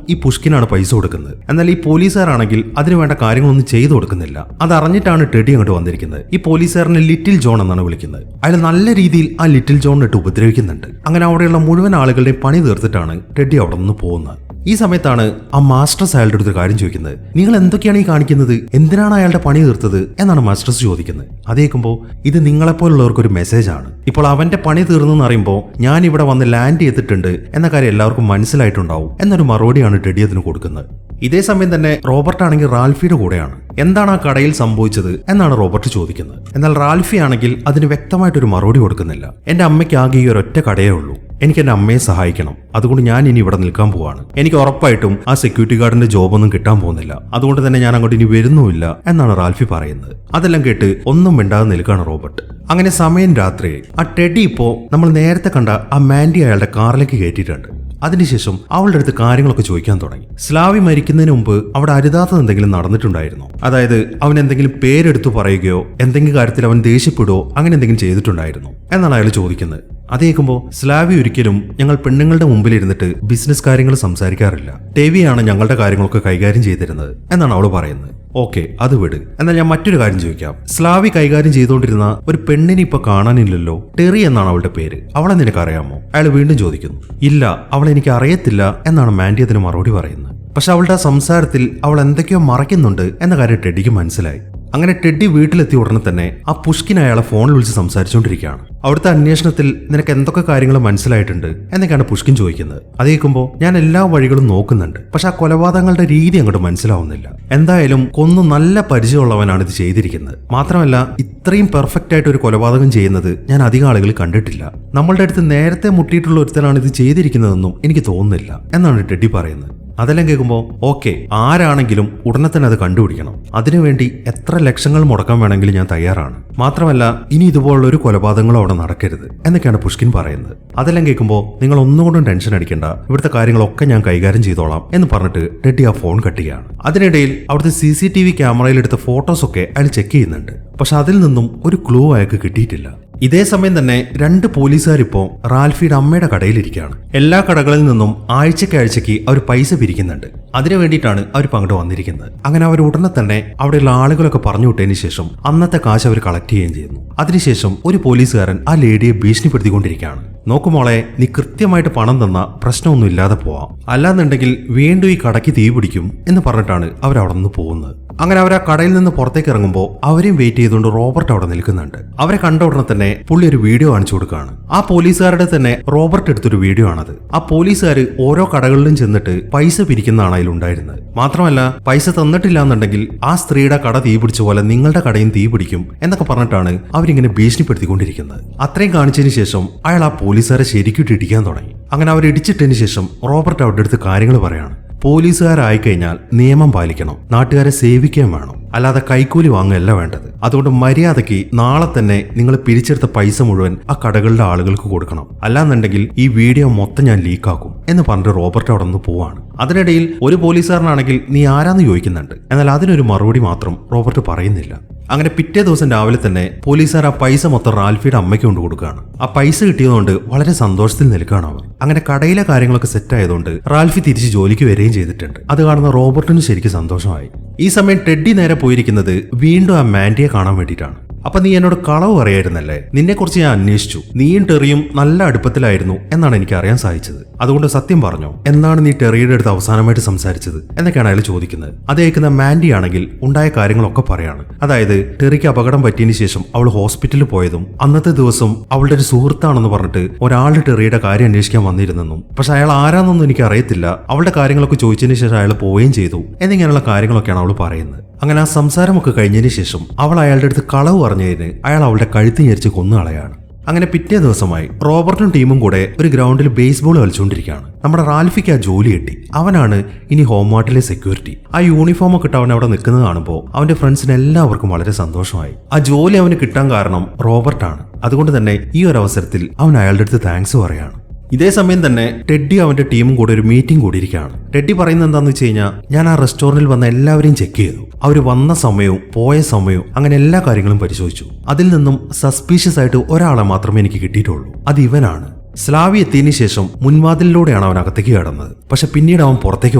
ഈ പുഷ്കിനാണ് പൈസ കൊടുക്കുന്നത്. എന്നാൽ ഈ പോലീസുകാരാണെങ്കിൽ അതിനു വേണ്ട കാര്യങ്ങളൊന്നും ചെയ്തു കൊടുക്കുന്നില്ല. അതറിഞ്ഞിട്ടാണ് ടെഡ്ഡി അങ്ങോട്ട് വന്നിരിക്കുന്നത്. ഈ പോലീസുകാരനെ ലിറ്റിൽ ജോൺ എന്നാണ് വിളിക്കുന്നത്. അയാൾ നല്ല രീതിയിൽ ആ ലിറ്റിൽ ജോണിട്ട് ഉപദ്രവിക്കുന്നുണ്ട്. അങ്ങനെ അവിടെയുള്ള മുഴുവൻ ആളുകളുടെയും പണി തീർത്തിട്ടാണ് ടെഡ്ഡി അവിടെ നിന്ന് പോകുന്നത്. ഈ സമയത്താണ് ആ മാസ്റ്റേഴ്സ് അയാളുടെ അടുത്ത് കാര്യം ചോദിക്കുന്നത്. നിങ്ങൾ എന്തൊക്കെയാണ് ഈ കാണിക്കുന്നത്? എന്തിനാണ് അയാളുടെ പണി തീർത്തത് എന്നാണ് മാസ്റ്റേഴ്സ് ചോദിക്കുന്നത്. അതേക്കുമ്പോൾ ഇത് നിങ്ങളെപ്പോലുള്ളവർക്കൊരു മെസ്സേജാണ്. ഇപ്പോൾ അവന്റെ പണി തീർന്നെന്ന് അറിയുമ്പോൾ ഞാൻ ഇവിടെ വന്ന് ലാൻഡ് ചെയ്തിട്ടുണ്ട് എന്ന കാര്യം എല്ലാവർക്കും മനസ്സിലായിട്ടുണ്ടാവും എന്നൊരു മറുപടിയാണ് ടെഡ്ഡി അതിന് കൊടുക്കുന്നത്. ഇതേ സമയം തന്നെ റോബർട്ട് ആണെങ്കിൽ റാൽഫിയുടെ കൂടെയാണ്. എന്താണ് ആ കടയിൽ സംഭവിച്ചത് എന്നാണ് റോബർട്ട് ചോദിക്കുന്നത്. എന്നാൽ റാൽഫി ആണെങ്കിൽ അതിന് വ്യക്തമായിട്ടൊരു മറുപടി കൊടുക്കുന്നില്ല. എന്റെ അമ്മയ്ക്ക് ആകെ ഈ ഒരൊറ്റ കടയേ ഉള്ളൂ, എനിക്ക് എന്റെ അമ്മയെ സഹായിക്കണം, അതുകൊണ്ട് ഞാൻ ഇനി ഇവിടെ നിൽക്കാൻ പോവാണ്. എനിക്ക് ഉറപ്പായിട്ടും ആ സെക്യൂരിറ്റി ഗാർഡിന്റെ ജോബൊന്നും കിട്ടാൻ പോകുന്നില്ല, അതുകൊണ്ട് തന്നെ ഞാൻ അങ്ങോട്ട് ഇനി വരുന്നുമില്ല എന്നാണ് റാൽഫി പറയുന്നത്. അതെല്ലാം കേട്ട് ഒന്നും മിണ്ടാതെ നിൽക്കുകയാണ് റോബർട്ട്. അങ്ങനെ സമയം രാത്രി. ആ ടെഡ്ഡി ഇപ്പോ നമ്മൾ നേരത്തെ കണ്ട ആ മാൻഡി അയാളുടെ കാറിലേക്ക് കയറ്റിയിട്ടുണ്ട്. അതിനുശേഷം അവളുടെ അടുത്ത് കാര്യങ്ങളൊക്കെ ചോദിക്കാൻ തുടങ്ങി. സ്ലാവി മരിക്കുന്നതിന് മുമ്പ് അവിടെ അരുതാത്തത് എന്തെങ്കിലും നടന്നിട്ടുണ്ടായിരുന്നോ? അതായത് അവൻ എന്തെങ്കിലും പേരെടുത്തു പറയുകയോ എന്തെങ്കിലും കാര്യത്തിൽ അവൻ ദേഷ്യപ്പെടുകയോ അങ്ങനെ എന്തെങ്കിലും ചെയ്തിട്ടുണ്ടായിരുന്നോ എന്നാണ് അയാൾ ചോദിക്കുന്നത്. അതേക്കുമ്പോൾ സ്ലാവി ഒരിക്കലും ഞങ്ങൾ പെണ്ണുങ്ങളുടെ മുമ്പിൽ ഇരുന്നിട്ട് ബിസിനസ് കാര്യങ്ങൾ സംസാരിക്കാറില്ല, ടെവിയാണ് ഞങ്ങളുടെ കാര്യങ്ങളൊക്കെ കൈകാര്യം ചെയ്തിരുന്നത് എന്നാണ് അവൾ പറയുന്നത്. ഓക്കെ, അത് വിട്. എന്നാൽ ഞാൻ മറ്റൊരു കാര്യം ചോദിക്കാം. സ്ലാവി കൈകാര്യം ചെയ്തുകൊണ്ടിരുന്ന ഒരു പെണ്ണിനെ ഇപ്പൊ കാണാനില്ലല്ലോ, ടെറി എന്നാണ് അവളുടെ പേര്, അവളെ നിനക്ക് അറിയാമോ? അയാൾ വീണ്ടും ചോദിക്കുന്നു. ഇല്ല, അവളെ എനിക്ക് അറിയത്തില്ല എന്നാണ് മാൻഡി അതിന് മറുപടി പറയുന്നത്. പക്ഷെ അവളുടെ സംസാരത്തിൽ അവൾ എന്തൊക്കെയോ മറയ്ക്കുന്നുണ്ട് എന്ന കാര്യം ടെഡിക്ക് മനസ്സിലായി. അങ്ങനെ ടെഡ്ഡി വീട്ടിലെത്തിയ ഉടനെ തന്നെ ആ പുഷ്കിൻ അയാളെ ഫോണിൽ വിളിച്ച് സംസാരിച്ചുകൊണ്ടിരിക്കുകയാണ്. അവിടുത്തെ അന്വേഷണത്തിൽ നിനക്ക് എന്തൊക്കെ കാര്യങ്ങൾ മനസ്സിലായിട്ടുണ്ട് എന്നൊക്കെയാണ് പുഷ്കിൻ ചോദിക്കുന്നത്. അത് കേൾക്കുമ്പോൾ ഞാൻ എല്ലാ വഴികളും നോക്കുന്നുണ്ട്, പക്ഷെ ആ കൊലപാതകങ്ങളുടെ രീതി അങ്ങോട്ട് മനസ്സിലാവുന്നില്ല. എന്തായാലും കൊന്നു നല്ല പരിചയമുള്ളവനാണ് ഇത് ചെയ്തിരിക്കുന്നത്. മാത്രമല്ല ഇത്രയും പെർഫെക്റ്റ് ആയിട്ട് ഒരു കൊലപാതകം ചെയ്യുന്നത് ഞാൻ അധികം ആളുകൾ കണ്ടിട്ടില്ല. നമ്മളുടെ അടുത്ത് നേരത്തെ മുട്ടിയിട്ടുള്ള ഒരുത്തനാണ് ഇത് ചെയ്തിരിക്കുന്നതെന്നും എനിക്ക് തോന്നുന്നില്ല എന്നാണ് ടെഡ്ഡി പറയുന്നത്. അതെല്ലാം കേൾക്കുമ്പോൾ ഓക്കെ, ആരാണെങ്കിലും ഉടനെ തന്നെ അത് കണ്ടുപിടിക്കണം. അതിനുവേണ്ടി എത്ര ലക്ഷങ്ങൾ മുടക്കാൻ വേണമെങ്കിലും ഞാൻ തയ്യാറാണ്. മാത്രമല്ല ഇനി ഇതുപോലുള്ള ഒരു കൊലപാതകങ്ങളും അവിടെ നടക്കരുത് എന്നൊക്കെയാണ് പുഷ്കിൻ പറയുന്നത്. അതെല്ലാം കേൾക്കുമ്പോൾ നിങ്ങൾ ഒന്നുകൊണ്ടും ടെൻഷൻ അടിക്കേണ്ട, ഇവിടുത്തെ കാര്യങ്ങളൊക്കെ ഞാൻ കൈകാര്യം ചെയ്തോളാം എന്ന് പറഞ്ഞിട്ട് ടെഡ്ഡി ആ ഫോൺ കട്ട് ചെയ്യുകയാണ്. അതിനിടയിൽ അവിടുത്തെ CCTV ക്യാമറയിൽ എടുത്ത ഫോട്ടോസൊക്കെ അയാൾ ചെക്ക് ചെയ്യുന്നുണ്ട്. പക്ഷെ അതിൽ നിന്നും ഒരു ക്ലൂ അയാൾക്ക് കിട്ടിയിട്ടില്ല. ഇതേ സമയം തന്നെ 2 പോലീസുകാരിപ്പോ റാൽഫിയുടെ അമ്മയുടെ കടയിലിരിക്കുകയാണ്. എല്ലാ കടകളിൽ നിന്നും ആഴ്ചയ്ക്ക് അവർ പൈസ പിരിക്കുന്നുണ്ട്. അതിനു വേണ്ടിയിട്ടാണ് അവർ അങ്ങോട്ട് വന്നിരിക്കുന്നത്. അങ്ങനെ അവർ ഉടനെ തന്നെ അവിടെയുള്ള ആളുകളൊക്കെ പറഞ്ഞു വിട്ടതിന് ശേഷം അന്നത്തെ കാശ് അവർ കളക്ട് ചെയ്യുകയും ചെയ്യുന്നു. അതിനുശേഷം ഒരു പോലീസുകാരൻ ആ ലേഡിയെ ഭീഷണിപ്പെടുത്തിക്കൊണ്ടിരിക്കുകയാണ്. നോക്കുമോളെ, നീ കൃത്യമായിട്ട് പണം തന്ന പ്രശ്നമൊന്നും ഇല്ലാതെ പോവാം, അല്ലാന്നുണ്ടെങ്കിൽ വീണ്ടും ഈ കടയ്ക്ക് തീ പിടിക്കും എന്ന് പറഞ്ഞിട്ടാണ് അവർ അവിടെ നിന്ന് പോകുന്നത്. അങ്ങനെ അവർ ആ കടയിൽ നിന്ന് പുറത്തേക്ക് ഇറങ്ങുമ്പോൾ അവരെയും വെയിറ്റ് ചെയ്തുകൊണ്ട് റോബർട്ട് അവിടെ നിൽക്കുന്നുണ്ട്. അവരെ കണ്ട ഉടനെ തന്നെ പുള്ളി ഒരു വീഡിയോ കാണിച്ചു കൊടുക്കുകയാണ്. ആ പോലീസുകാരുടെ തന്നെ റോബർട്ട് എടുത്തൊരു വീഡിയോ ആണത്. ആ പോലീസുകാർ ഓരോ കടകളിലും ചെന്നിട്ട് പൈസ പിരിക്കുന്നതാണ് അതിലുണ്ടായിരുന്നത്. മാത്രമല്ല പൈസ തന്നിട്ടില്ല എന്നുണ്ടെങ്കിൽ ആ സ്ത്രീയുടെ കട തീ പിടിച്ച പോലെ നിങ്ങളുടെ കടയും തീ പിടിക്കും എന്നൊക്കെ പറഞ്ഞിട്ടാണ് അവരിങ്ങനെ ഭീഷണിപ്പെടുത്തിക്കൊണ്ടിരിക്കുന്നത്. അത്രയും കാണിച്ചതിന് ശേഷം അയാൾ ആ പോലീസുകാരെ ശരിക്കും ഇടിക്കാൻ തുടങ്ങി. അങ്ങനെ അവർ ഇടിച്ചിട്ടതിന് ശേഷം റോബർട്ട് അവിടെ അടുത്ത് കാര്യങ്ങൾ പറയാണ്. പോലീസുകാരായിക്കഴിഞ്ഞാൽ നിയമം പാലിക്കണം, നാട്ടുകാരെ സേവിക്കാൻ വേണം, അല്ലാതെ കൈക്കൂലി വാങ്ങുകയല്ല വേണ്ടത്. അതുകൊണ്ട് മര്യാദയ്ക്ക് നാളെ തന്നെ നിങ്ങൾ പിരിച്ചെടുത്ത പൈസ മുഴുവൻ ആ കടകളുടെ ആളുകൾക്ക് കൊടുക്കണം, അല്ലാന്നുണ്ടെങ്കിൽ ഈ വീഡിയോ മൊത്തം ഞാൻ ലീക്കാക്കും എന്ന് പറഞ്ഞിട്ട് റോബർട്ട് അവിടെ നിന്ന് പോവാണ്. അതിനിടയിൽ ഒരു പോലീസുകാരനാണെങ്കിൽ നീ ആരാന്ന് ചോദിക്കുന്നുണ്ട്. എന്നാൽ അതിനൊരു മറുപടി മാത്രം റോബർട്ട് പറയുന്നില്ല. അങ്ങനെ പിറ്റേ ദിവസം രാവിലെ തന്നെ പോലീസുകാർ ആ പൈസ മൊത്തം റാൽഫിയുടെ അമ്മയ്ക്ക് കൊണ്ട് കൊടുക്കുകയാണ്. ആ പൈസ കിട്ടിയതുകൊണ്ട് വളരെ സന്തോഷത്തിൽ നിൽക്കുകയാണ് അവർ. അങ്ങനെ കടയിലെ കാര്യങ്ങളൊക്കെ സെറ്റ് ആയതുകൊണ്ട് റാൽഫി തിരിച്ച് ജോലിക്ക് വരികയും ചെയ്തിട്ടുണ്ട്. അത് കാണുന്ന റോബർട്ടിന് ശരിക്കും സന്തോഷമായി. ഈ സമയം ടെഡ്ഡി നേരെ പോയിരിക്കുന്നത് വീണ്ടും ആ മാൻഡിയെ കാണാൻ വേണ്ടിയിട്ടാണ്. അപ്പൊ നീ എന്നോട് കളവ് പറയായിരുന്നല്ലേ, നിന്നെക്കുറിച്ച് ഞാൻ അന്വേഷിച്ചു, നീയും ടെറിയും നല്ല അടുപ്പത്തിലായിരുന്നു എന്നാണ് എനിക്ക് അറിയാൻ സാധിച്ചത്. അതുകൊണ്ട് സത്യം പറഞ്ഞോ, എന്നാണ് നീ ടെറിയുടെ അടുത്ത് അവസാനമായിട്ട് സംസാരിച്ചത് എന്നൊക്കെയാണ് അയാൾ ചോദിക്കുന്നത്. അത് കേൾക്കുന്ന മാൻഡി ആണെങ്കിൽ ഉണ്ടായ കാര്യങ്ങളൊക്കെ പറയാണ്. അതായത് ടെറിക്ക് അപകടം പറ്റിയതിനു ശേഷം അവൾ ഹോസ്പിറ്റലിൽ പോയതും അന്നത്തെ ദിവസം അവളുടെ ഒരു സുഹൃത്താണെന്ന് പറഞ്ഞിട്ട് ഒരാളുടെ ടെറിയുടെ കാര്യം അന്വേഷിക്കാൻ വന്നിരുന്നെന്നും, പക്ഷെ അയാൾ ആരാന്നൊന്നും എനിക്ക് അറിയത്തില്ല, അവളുടെ കാര്യങ്ങളൊക്കെ ചോദിച്ചതിന് ശേഷം അയാൾ പോവുകയും ചെയ്തു എന്നിങ്ങനെയുള്ള കാര്യങ്ങളൊക്കെയാണ് അവൾ പറയുന്നത്. അങ്ങനെ ആ സംസാരമൊക്കെ കഴിഞ്ഞതിന് ശേഷം അവൾ അയാളുടെ അടുത്ത് കളവ് പറഞ്ഞതിന് അയാൾ അവളുടെ കഴുത്ത് ഞെരിച്ച് കൊന്നുകളയാണ്. അങ്ങനെ പിറ്റേ ദിവസമായി റോബർട്ടും ടീമും കൂടെ ഒരു ഗ്രൗണ്ടിൽ ബേസ്ബോൾ കളിച്ചുകൊണ്ടിരിക്കുകയാണ്. നമ്മുടെ റാൽഫിക്ക് ആ ജോലി കിട്ടി. അവനാണ് ഇനി ഹോംവാർട്ടിലെ സെക്യൂരിറ്റി. ആ യൂണിഫോം ഒക്കെ ഇട്ട് അവൻ അവിടെ നിൽക്കുന്നത് കാണുമ്പോൾ അവന്റെ ഫ്രണ്ട്സിന് എല്ലാവർക്കും വളരെ സന്തോഷമായി. ആ ജോലി അവന് കിട്ടാൻ കാരണം റോബർട്ടാണ്. അതുകൊണ്ട് തന്നെ ഈ ഒരു അവസരത്തിൽ അവൻ അയാളുടെ അടുത്ത് താങ്ക്സ് പറയാണ്. ഇതേ സമയം തന്നെ ടെഡ്ഡി അവന്റെ ടീമും കൂടെ ഒരു മീറ്റിംഗ് കൂടിയിരിക്കുകയാണ്. ടെഡ്ഡി പറയുന്നത് എന്താണെന്ന് വെച്ച് കഴിഞ്ഞാൽ, ഞാൻ ആ റെസ്റ്റോറന്റിൽ വന്ന എല്ലാവരെയും ചെക്ക് ചെയ്തു. അവർ വന്ന സമയവും പോയ സമയവും അങ്ങനെ എല്ലാ കാര്യങ്ങളും പരിശോധിച്ചു. അതിൽ നിന്നും സസ്പീഷ്യസ് ആയിട്ട് ഒരാളെ മാത്രമേ എനിക്ക് കിട്ടിയിട്ടുള്ളൂ. അത് ഇവനാണ്. സ്ലാവി എത്തിയതിനു ശേഷം മുൻവാതിലിലൂടെയാണ് അവൻ അകത്തേക്ക് കടന്നത്. പക്ഷെ പിന്നീട് അവൻ പുറത്തേക്ക്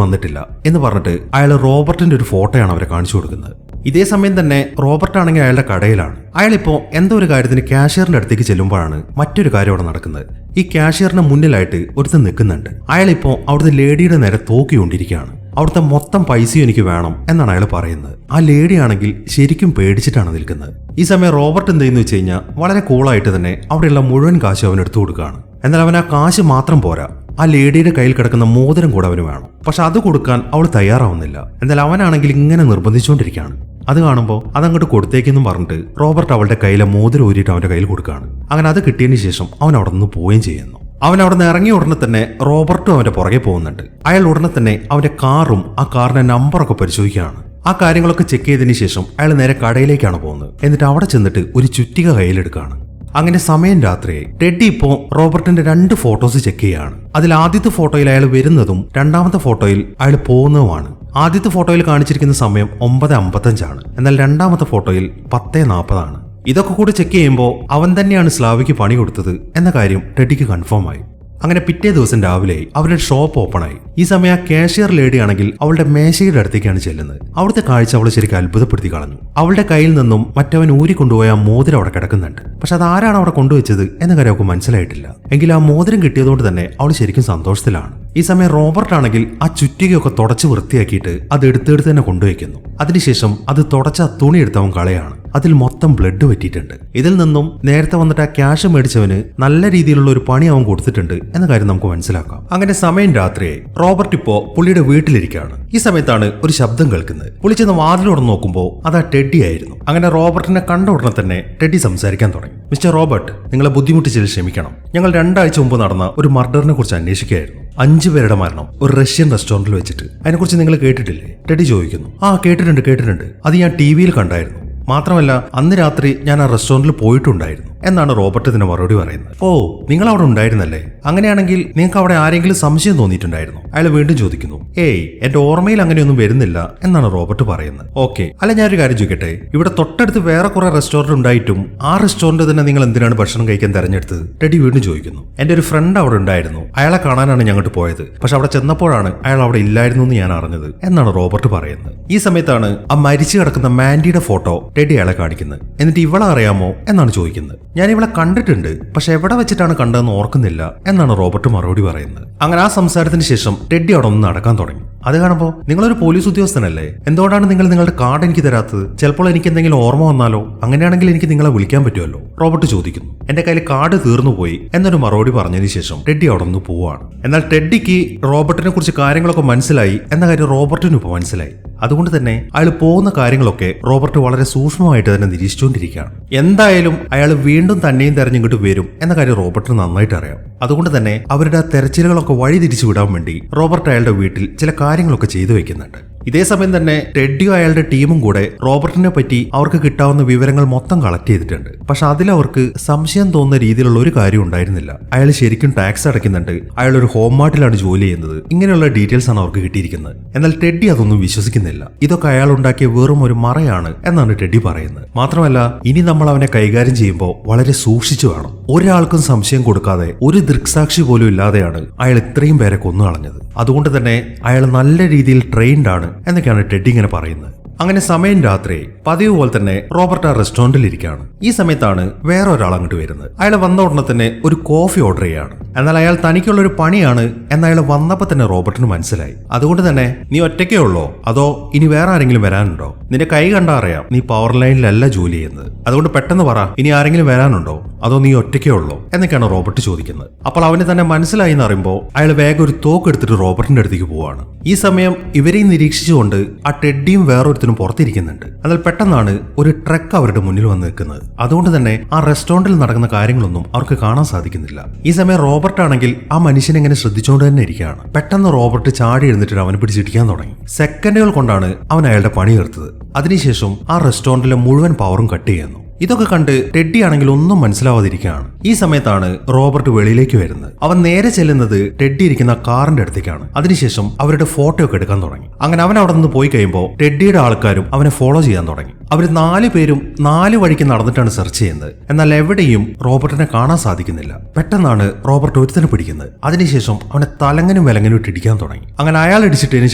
വന്നിട്ടില്ല എന്ന് പറഞ്ഞിട്ട് അയാൾ റോബർട്ടിന്റെ ഒരു ഫോട്ടോയാണ് അവരെ കാണിച്ചു കൊടുക്കുന്നത്. ഇതേ സമയം തന്നെ റോബർട്ട് ആണെങ്കിൽ അയാളുടെ കടയിലാണ്. അയാളിപ്പോ എന്തോ ഒരു കാര്യത്തിന് ക്യാഷ്യറിന്റെ അടുത്തേക്ക് ചെല്ലുമ്പോഴാണ് മറ്റൊരു കാര്യം അവിടെ നടക്കുന്നത്. ഈ ക്യാഷ്യറിന്റെ മുന്നിലായിട്ട് ഒരുത്തൻ നിൽക്കുന്നുണ്ട്. അയാളിപ്പോ അവിടുത്തെ ലേഡിയുടെ നേരെ തോക്കിക്കൊണ്ടിരിക്കുകയാണ്. അവിടുത്തെ മൊത്തം പൈസയും എനിക്ക് വേണം എന്നാണ് അയാൾ പറയുന്നത്. ആ ലേഡി ആണെങ്കിൽ ശരിക്കും പേടിച്ചിട്ടാണ് നിൽക്കുന്നത്. ഈ സമയം റോബർട്ട് എന്ത് ചെയ്യുന്നു വെച്ച് കഴിഞ്ഞാൽ വളരെ കൂളായിട്ട് തന്നെ അവിടെയുള്ള മുഴുവൻ കാശ് അവൻ എടുത്തു കൊടുക്കുകയാണ്. എന്നാൽ അവൻ ആ കാശ് മാത്രം പോരാ, ആ ലേഡിയുടെ കയ്യിൽ കിടക്കുന്ന മോതിരം കൂടെ അവന് വേണം. പക്ഷെ അത് കൊടുക്കാൻ അവൾ തയ്യാറാവുന്നില്ല. എന്നാൽ അവനാണെങ്കിൽ ഇങ്ങനെ നിർബന്ധിച്ചുകൊണ്ടിരിക്കുകയാണ്. അത് കാണുമ്പോൾ അതങ്ങോട്ട് കൊടുത്തേക്കെന്നും പറഞ്ഞിട്ട് റോബർട്ട് അവളുടെ കയ്യിലെ മോതിരം ഊരിയിട്ട് അവന്റെ കയ്യിൽ കൊടുക്കുകയാണ്. അങ്ങനെ അത് കിട്ടിയതിന് ശേഷം അവൻ അവിടെ നിന്ന് പോവുകയും ചെയ്യുന്നു. അവൻ അവിടെ നിന്ന് ഇറങ്ങിയ ഉടനെ തന്നെ റോബർട്ടും അവന്റെ പുറകെ പോകുന്നുണ്ട്. അയാൾ ഉടനെ തന്നെ അവന്റെ കാറും ആ കാറിന്റെ നമ്പറൊക്കെ പരിശോധിക്കുകയാണ്. ആ കാര്യങ്ങളൊക്കെ ചെക്ക് ചെയ്തതിന് ശേഷം അയാൾ നേരെ കടയിലേക്കാണ് പോകുന്നത്. എന്നിട്ട് അവിടെ ചെന്നിട്ട് ഒരു ചുറ്റിക കയ്യിലെടുക്കുകയാണ്. അങ്ങനെ സമയം രാത്രിയായി. ടെഡ്ഡി ഇപ്പോ റോബർട്ടിന്റെ 2 ഫോട്ടോസ് ചെക്ക് ചെയ്യാണ്. അതിൽ ആദ്യത്തെ ഫോട്ടോയിൽ അയാൾ വരുന്നതും രണ്ടാമത്തെ ഫോട്ടോയിൽ അയാൾ പോകുന്നതുമാണ്. ആദ്യത്തെ ഫോട്ടോയിൽ കാണിച്ചിരിക്കുന്ന സമയം 9:55 എന്നാൽ രണ്ടാമത്തെ ഫോട്ടോയിൽ 10:40 ഇതൊക്കെ കൂടി ചെക്ക് ചെയ്യുമ്പോൾ അവൻ തന്നെയാണ് സ്ലാവിക്ക് പണി കൊടുത്തത് എന്ന കാര്യം ടെഡ്ഡിക്ക് കൺഫേം ആയി. അങ്ങനെ പിറ്റേ ദിവസം രാവിലെ അവരുടെ ഷോപ്പ് ഓപ്പണായി. ഈ സമയം ആ കാഷ്യർ ലേഡി ആണെങ്കിൽ അവളുടെ മേശയുടെ അടുത്തേക്കാണ് ചെല്ലുന്നത്. അവിടുത്തെ കാഴ്ച അവളെ ശരിക്കും അത്ഭുതപ്പെടുത്തി കളഞ്ഞു. അവളുടെ കയ്യിൽ നിന്നും മറ്റവൻ ഊരിക്കൊണ്ടുപോയ ആ മോതിരം അവിടെ കിടക്കുന്നുണ്ട്. പക്ഷെ അത് ആരാണ് അവിടെ കൊണ്ടുവച്ചത് എന്ന കാര്യം അവൾക്ക് മനസ്സിലായിട്ടില്ല. എങ്കിലും ആ മോതിരം കിട്ടിയതുകൊണ്ട് തന്നെ അവൾ ശരിക്കും സന്തോഷത്തിലാണ്. ഈ സമയം റോബർട്ട് ആണെങ്കിൽ ആ ചുറ്റികയൊക്കെ തുടച്ച് വൃത്തിയാക്കിയിട്ട് അത് എടുത്തെടുത്ത് തന്നെ കൊണ്ടുവയ്ക്കുന്നു. അതിനുശേഷം അത് തുടച്ച തുണി എടുത്തവൻ കളയാണ്. അതിൽ മൊത്തം ബ്ലഡ് പറ്റിയിട്ടുണ്ട്. ഇതിൽ നിന്നും നേരത്തെ വന്നിട്ട് ആ ക്യാഷ് മേടിച്ചവന് നല്ല രീതിയിലുള്ള ഒരു പണി അവൻ കൊടുത്തിട്ടുണ്ട് എന്ന കാര്യം നമുക്ക് മനസ്സിലാക്കാം. അങ്ങനെ സമയം രാത്രിയായി. റോബർട്ട് ഇപ്പോ പുള്ളിയുടെ വീട്ടിലിരിക്കുകയാണ്. ഈ സമയത്താണ് ഒരു ശബ്ദം കേൾക്കുന്നത്. പുള്ളി ചെന്ന് വാതിലോടെ നോക്കുമ്പോൾ അത് ആ ടെഡി ആയിരുന്നു. അങ്ങനെ റോബർട്ടിനെ കണ്ട ഉടനെ തന്നെ ടെഡി സംസാരിക്കാൻ തുടങ്ങി. മിസ്റ്റർ റോബർട്ട്, നിങ്ങളെ ബുദ്ധിമുട്ടിച്ചതിൽ ക്ഷമിക്കണം. ഞങ്ങൾ 2 ആഴ്ച മുമ്പ് നടന്ന ഒരു മർഡറിനെ കുറിച്ച് അന്വേഷിക്കുകയായിരുന്നു. 5 പേരുടെ മരണം ഒരു റഷ്യൻ റെസ്റ്റോറന്റിൽ വെച്ചിട്ട്. അതിനെക്കുറിച്ച് നിങ്ങൾ കേട്ടിട്ടില്ലേ? ടെഡി ചോദിക്കുന്നു. ആ കേട്ടിട്ടുണ്ട്. അത് ഞാൻ ടിവിയിൽ കണ്ടായിരുന്നു. മാത്രമല്ല അന്ന് രാത്രി ഞാൻ ആ റെസ്റ്റോറന്റിൽ പോയിട്ടുണ്ടായിരുന്നു എന്നാണ് റോബർട്ട് ഇതിന് മറുപടി പറയുന്നത്. ഓ, നിങ്ങൾ അവിടെ ഉണ്ടായിരുന്നല്ലേ? അങ്ങനെയാണെങ്കിൽ നിങ്ങൾക്ക് അവിടെ ആരെങ്കിലും സംശയം തോന്നിയിട്ടുണ്ടായിരുന്നു? അയാൾ വീണ്ടും ചോദിക്കുന്നു. ഏയ്, എന്റെ ഓർമ്മയിൽ അങ്ങനെയൊന്നും വരുന്നില്ല എന്നാണ് റോബർട്ട് പറയുന്നത്. ഓക്കെ, അല്ല ഞാനൊരു കാര്യം ചോദിക്കട്ടെ, ഇവിടെ തൊട്ടടുത്ത് വേറെ കുറെ റെസ്റ്റോറന്റ് ഉണ്ടായിട്ടും ആ റെസ്റ്റോറന്റ് തന്നെ നിങ്ങൾ എന്തിനാണ് ഭക്ഷണം കഴിക്കാൻ തെരഞ്ഞെടുത്തത്? ടെഡി വീണ്ടും ചോദിക്കുന്നു. എന്റെ ഒരു ഫ്രണ്ട് അവിടെ ഉണ്ടായിരുന്നു. അയാളെ കാണാനാണ് ഞങ്ങോട്ട് പോയത്. പക്ഷെ അവിടെ ചെന്നപ്പോഴാണ് അയാൾ അവിടെ ഇല്ലായിരുന്നു എന്ന് ഞാൻ അറിഞ്ഞത് എന്നാണ് റോബർട്ട് പറയുന്നത്. ഈ സമയത്താണ് ആ മരിച്ചു കിടക്കുന്ന മാൻഡിയുടെ ഫോട്ടോ ടെഡി അയാളെ കാണിക്കുന്നത്. എന്നിട്ട് ഇവളെ അറിയാമോ എന്നാണ് ചോദിക്കുന്നത്. ഞാൻ ഇവളെ കണ്ടിട്ടുണ്ട്, പക്ഷെ എവിടെ വെച്ചിട്ടാണ് കണ്ടതെന്ന് ഓർക്കുന്നില്ല എന്നാണ് റോബർട്ട് മറുപടി പറയുന്നത്. അങ്ങനെ ആ സംസാരത്തിന് ശേഷം ടെഡി അവിടെ ഒന്ന് നടക്കാൻ തുടങ്ങി. അത് കാണുമ്പോൾ നിങ്ങളൊരു പോലീസ് ഉദ്യോഗസ്ഥനല്ലേ, എന്തുകൊണ്ടാണ് നിങ്ങൾ നിങ്ങളുടെ കാർഡ് എനിക്ക് തരാത്തത്? ചിലപ്പോൾ എനിക്ക് എന്തെങ്കിലും ഓർമ്മ വന്നാലോ? അങ്ങനെയാണെങ്കിൽ എനിക്ക് നിങ്ങളെ വിളിക്കാൻ പറ്റുമല്ലോ? റോബർട്ട് ചോദിക്കുന്നു. എന്റെ കയ്യിൽ കാർഡ് തീർന്നു പോയി എന്നൊരു മറുപടി പറഞ്ഞതിന് ശേഷം ടെഡി അവിടെ നിന്ന് പോവാണ്. എന്നാൽ ടെഡിക്ക് റോബർട്ടിനെ കുറിച്ച് കാര്യങ്ങളൊക്കെ മനസ്സിലായി എന്ന കാര്യം റോബർട്ടിനും ഇപ്പോൾ മനസ്സിലായി. അതുകൊണ്ട് തന്നെ അയാൾ പോകുന്ന കാര്യങ്ങളൊക്കെ റോബർട്ട് വളരെ സൂക്ഷ്മമായിട്ട് തന്നെ നിരീക്ഷിച്ചുകൊണ്ടിരിക്കുകയാണ്. എന്തായാലും അയാൾ വീണ്ടും തന്നെയും തെരഞ്ഞിങ്ങോട്ട് വരും എന്ന കാര്യം റോബർട്ടിന് നന്നായിട്ട് അറിയാം. അതുകൊണ്ട് തന്നെ അവരുടെ ആ തെരച്ചിലുകളൊക്കെ വഴി തിരിച്ചു വിടാൻ വേണ്ടി റോബർട്ട് അയാളുടെ വീട്ടിൽ ചില കാര്യങ്ങളൊക്കെ ചെയ്തു വെക്കുന്നുണ്ട്. ഇതേ സമയം തന്നെ ടെഡിയോ അയാളുടെ ടീമും കൂടെ റോബർട്ടിനെ പറ്റി അവർക്ക് കിട്ടാവുന്ന വിവരങ്ങൾ മൊത്തം കളക്ട് ചെയ്തിട്ടുണ്ട്. പക്ഷെ അതിലവർക്ക് സംശയം തോന്നുന്ന രീതിയിലുള്ള ഒരു കാര്യം ഉണ്ടായിരുന്നില്ല. അയാൾ ശരിക്കും ടാക്സ് അടയ്ക്കുന്നുണ്ട്, അയാൾ ഒരു ഹോം മാർട്ടിലാണ് ജോലി ചെയ്യുന്നത്, ഇങ്ങനെയുള്ള ഡീറ്റെയിൽസ് ആണ് അവർക്ക് കിട്ടിയിരിക്കുന്നത്. എന്നാൽ ടെഡി അതൊന്നും വിശ്വസിക്കുന്നില്ല. ഇതൊക്കെ അയാൾ ഉണ്ടാക്കിയ വെറും ഒരു മറയാണ് എന്നാണ് ടെഡി പറയുന്നത്. മാത്രമല്ല ഇനി നമ്മൾ അവനെ കൈകാര്യം ചെയ്യുമ്പോൾ വളരെ സൂക്ഷിച്ചു വേണം. ഒരാൾക്കും സംശയം കൊടുക്കാതെ ഒരു ദൃക്സാക്ഷി പോലും ഇല്ലാതെയാണ് അയാൾ ഇത്രയും പേരെ കൊന്നു കളഞ്ഞത്. അതുകൊണ്ട് തന്നെ അയാൾ നല്ല രീതിയിൽ ട്രെയിൻഡ് ആണ് എന്നൊക്കെയാണ് ടെഡി ഇങ്ങനെ പറയുന്നത്. അങ്ങനെ സമയം രാത്രി പതിവ് പോലെ തന്നെ റോബർട്ട് ആ റെസ്റ്റോറന്റിൽ ഇരിക്കുകയാണ്. ഈ സമയത്താണ് വേറെ ഒരാൾ അങ്ങോട്ട് വരുന്നത്. അയാൾ വന്ന ഉടനെ തന്നെ ഒരു കോഫി ഓർഡർ ചെയ്യാണ്. എന്നാൽ അയാൾ തനിക്കുള്ള ഒരു പണിയാണ് എന്ന് അയാൾ വന്നപ്പോൾ തന്നെ റോബർട്ടിന് മനസ്സിലായി. അതുകൊണ്ട് തന്നെ നീ ഒറ്റയ്ക്കേ ഉള്ളോ അതോ ഇനി വേറെ ആരെങ്കിലും വരാനുണ്ടോ? നിന്റെ കൈ കണ്ടാ അറിയാം നീ പവർ ലൈനിലല്ല ജോലി ചെയ്യുന്നത്. അതുകൊണ്ട് പെട്ടെന്ന് പറ, ഇനി ആരെങ്കിലും വരാനുണ്ടോ അതോ നീ ഒറ്റയ്ക്കേ ഉള്ളോ എന്നൊക്കെയാണ് റോബർട്ട് ചോദിക്കുന്നത്. അപ്പോൾ അവന് തന്നെ മനസ്സിലായി എന്ന് അറിയുമ്പോൾ അയാൾ വേഗം ഒരു തോക്ക് എടുത്തിട്ട് റോബർട്ടിന്റെ അടുത്തേക്ക് പോവാണ്. ഈ സമയം ഇവരെയും നിരീക്ഷിച്ചുകൊണ്ട് ആ ടെഡിയും വേറൊരുത്തിനും പുറത്തിരിക്കുന്നുണ്ട്. എന്നാൽ പെട്ടെന്നാണ് ഒരു ട്രക്ക് അവരുടെ മുന്നിൽ വന്ന് നിൽക്കുന്നത്. അതുകൊണ്ട് തന്നെ ആ റെസ്റ്റോറന്റിൽ നടക്കുന്ന കാര്യങ്ങളൊന്നും അവർക്ക് കാണാൻ സാധിക്കുന്നില്ല. ഈ സമയം റോബർട്ട് ആണെങ്കിൽ ആ മനുഷ്യനെ ഇങ്ങനെ ശ്രദ്ധിച്ചുകൊണ്ട് തന്നെ ഇരിക്കുകയാണ്. പെട്ടെന്ന് റോബർട്ട് ചാടി എഴുന്നിട്ട് അവനെ പിടിച്ചിരിക്കാൻ തുടങ്ങി. സെക്കൻഡുകൾ കൊണ്ടാണ് അവൻ അയാളുടെ പണി തീർത്തത്. അതിനുശേഷം ആ റെസ്റ്റോറന്റിലെ മുഴുവൻ പവറും കട്ട് ചെയ്യുന്നു. ഇതൊക്കെ കണ്ട് ടെഡി ആണെങ്കിൽ ഒന്നും മനസ്സിലാവാതിരിക്കുകയാണ്. ഈ സമയത്താണ് റോബർട്ട് വെളിയിലേക്ക് വരുന്നത്. അവൻ നേരെ ചെല്ലുന്നത് ടെഡി ഇരിക്കുന്ന കാറിന്റെ അടുത്തേക്കാണ്. അതിനുശേഷം അവരുടെ ഫോട്ടോ ഒക്കെ എടുക്കാൻ തുടങ്ങി. അങ്ങനെ അവൻ അവിടെ നിന്ന് പോയി കഴിയുമ്പോൾ ടെഡിയുടെ ആൾക്കാരും അവനെ ഫോളോ ചെയ്യാൻ തുടങ്ങി. അവർ 4 പേരും 4 വഴിക്ക് നടന്നിട്ടാണ് സെർച്ച് ചെയ്യുന്നത്. എന്നാൽ എവിടെയും റോബർട്ടിനെ കാണാൻ സാധിക്കുന്നില്ല. പെട്ടെന്നാണ് റോബർട്ട് ഒരുത്തനെ പിടിക്കുന്നത്. അതിനുശേഷം അവനെ തലങ്ങനും വിലങ്ങനും ഇട്ടിടിക്കാൻ തുടങ്ങി. അങ്ങനെ അയാൾ ഇടിച്ചിട്ടതിന്